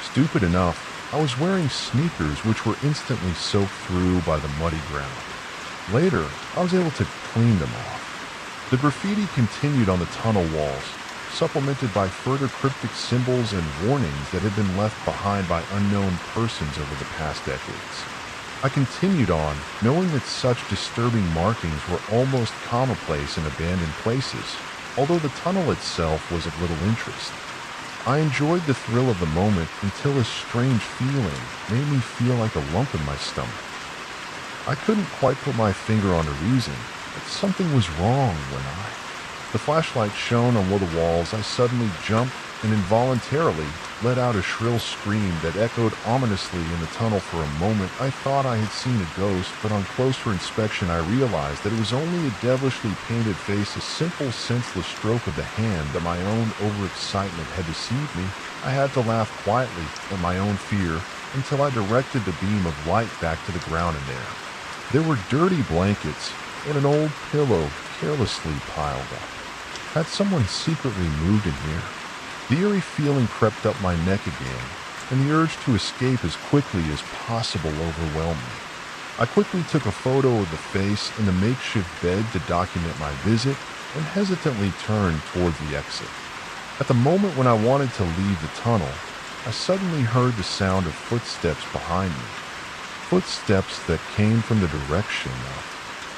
Stupid enough, I was wearing sneakers which were instantly soaked through by the muddy ground. Later, I was able to clean them off. The graffiti continued on the tunnel walls, supplemented by further cryptic symbols and warnings that had been left behind by unknown persons over the past decades. I continued on, knowing that such disturbing markings were almost commonplace in abandoned places, although the tunnel itself was of little interest. I enjoyed the thrill of the moment until a strange feeling made me feel like a lump in my stomach. I couldn't quite put my finger on the reason, but something was wrong when the flashlight shone on one of the walls. I suddenly jumped and involuntarily let out a shrill scream that echoed ominously in the tunnel. For a moment, I thought I had seen a ghost, but on closer inspection, I realized that it was only a devilishly painted face, a simple, senseless stroke of the hand. That my own overexcitement had deceived me. I had to laugh quietly at my own fear until I directed the beam of light back to the ground in there. There were dirty blankets and an old pillow carelessly piled up. Had someone secretly moved in here? The eerie feeling crept up my neck again, and the urge to escape as quickly as possible overwhelmed me. I quickly took a photo of the face and the makeshift bed to document my visit, and hesitantly turned toward the exit. At the moment when I wanted to leave the tunnel, I suddenly heard the sound of footsteps behind me. Footsteps that came from the direction of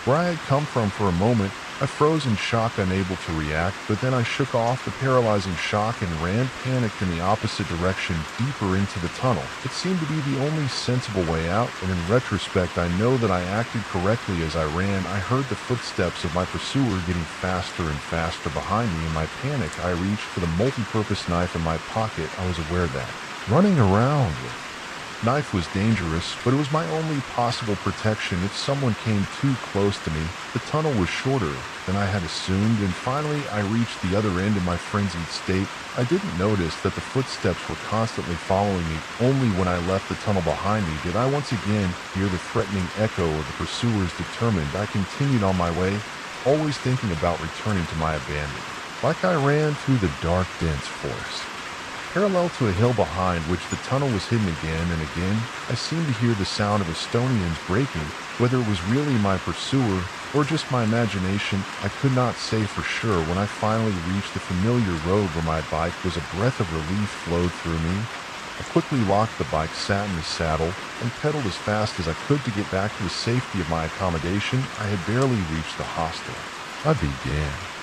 where I had come from. For a moment, I froze in shock, unable to react, but then I shook off the paralyzing shock and ran, panicked, in the opposite direction, deeper into the tunnel. It seemed to be the only sensible way out, and in retrospect, I know that I acted correctly. As I ran, I heard the footsteps of my pursuer getting faster and faster behind me. In my panic, I reached for the multi-purpose knife in my pocket. I was aware that running around with knife was dangerous, but it was my only possible protection if someone came too close to me. The tunnel was shorter than I had assumed, and finally I reached the other end in my frenzied state. I didn't notice that the footsteps were constantly following me. Only when I left the tunnel behind me did I once again hear the threatening echo of the pursuers. Determined, I continued on my way, always thinking about returning to my abandonment. Like I ran through the dark, dense forest. Parallel to a hill behind which the tunnel was hidden again and again, I seemed to hear the sound of Estonians breaking. Whether it was really my pursuer or just my imagination, I could not say for sure. When I finally reached the familiar road where my bike was, a breath of relief flowed through me. I quickly locked the bike, sat in the saddle, and pedaled as fast as I could to get back to the safety of my accommodation. I had barely reached the hostel. I began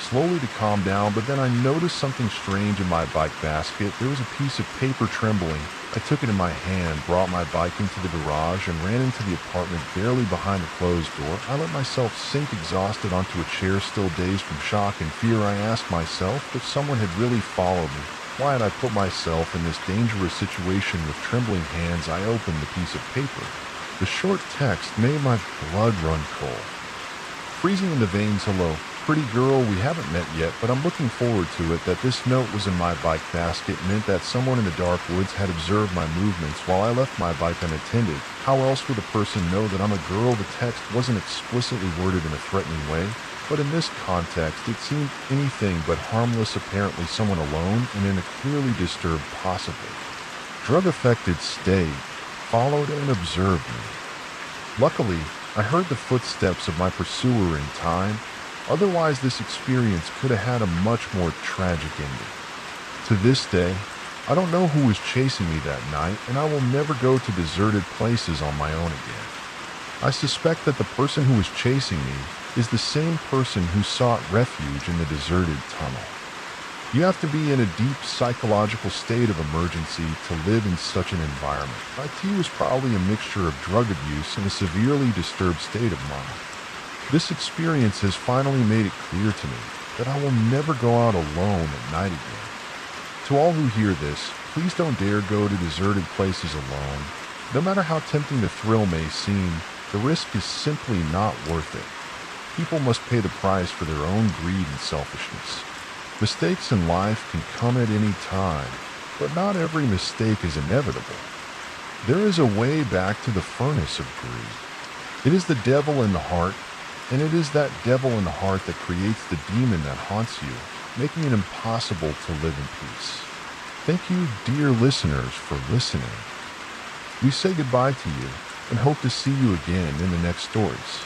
slowly to calm down, but then I noticed something strange in my bike basket. There was a piece of paper trembling. I took it in my hand, brought my bike into the garage, and ran into the apartment barely behind a closed door. I let myself sink exhausted onto a chair, still dazed from shock and fear. I asked myself if someone had really followed me. Why had I put myself in this dangerous situation? With trembling hands, I opened the piece of paper. The short text made my blood run cold. Freezing in the veins. Hello, pretty girl, we haven't met yet, but I'm looking forward to it. That this note was in my bike basket meant that someone in the dark woods had observed my movements while I left my bike unattended. How else would a person know that I'm a girl? The text wasn't explicitly worded in a threatening way, but in this context, it seemed anything but harmless. Apparently someone alone and in a clearly disturbed, possibly drug-affected state, followed and observed me. Luckily, I heard the footsteps of my pursuer in time. Otherwise, this experience could have had a much more tragic ending. To this day, I don't know who was chasing me that night, and I will never go to deserted places on my own again. I suspect that the person who was chasing me is the same person who sought refuge in the deserted tunnel. You have to be in a deep psychological state of emergency to live in such an environment. IT was probably a mixture of drug abuse and a severely disturbed state of mind. This experience has finally made it clear to me that I will never go out alone at night again. To all who hear this, please don't dare go to deserted places alone. No matter how tempting the thrill may seem, the risk is simply not worth it. People must pay the price for their own greed and selfishness. Mistakes in life can come at any time, but not every mistake is inevitable. There is a way back to the furnace of greed. It is the devil in the heart, and it is that devil in the heart that creates the demon that haunts you, making it impossible to live in peace. Thank you, dear listeners, for listening. We say goodbye to you and hope to see you again in the next stories.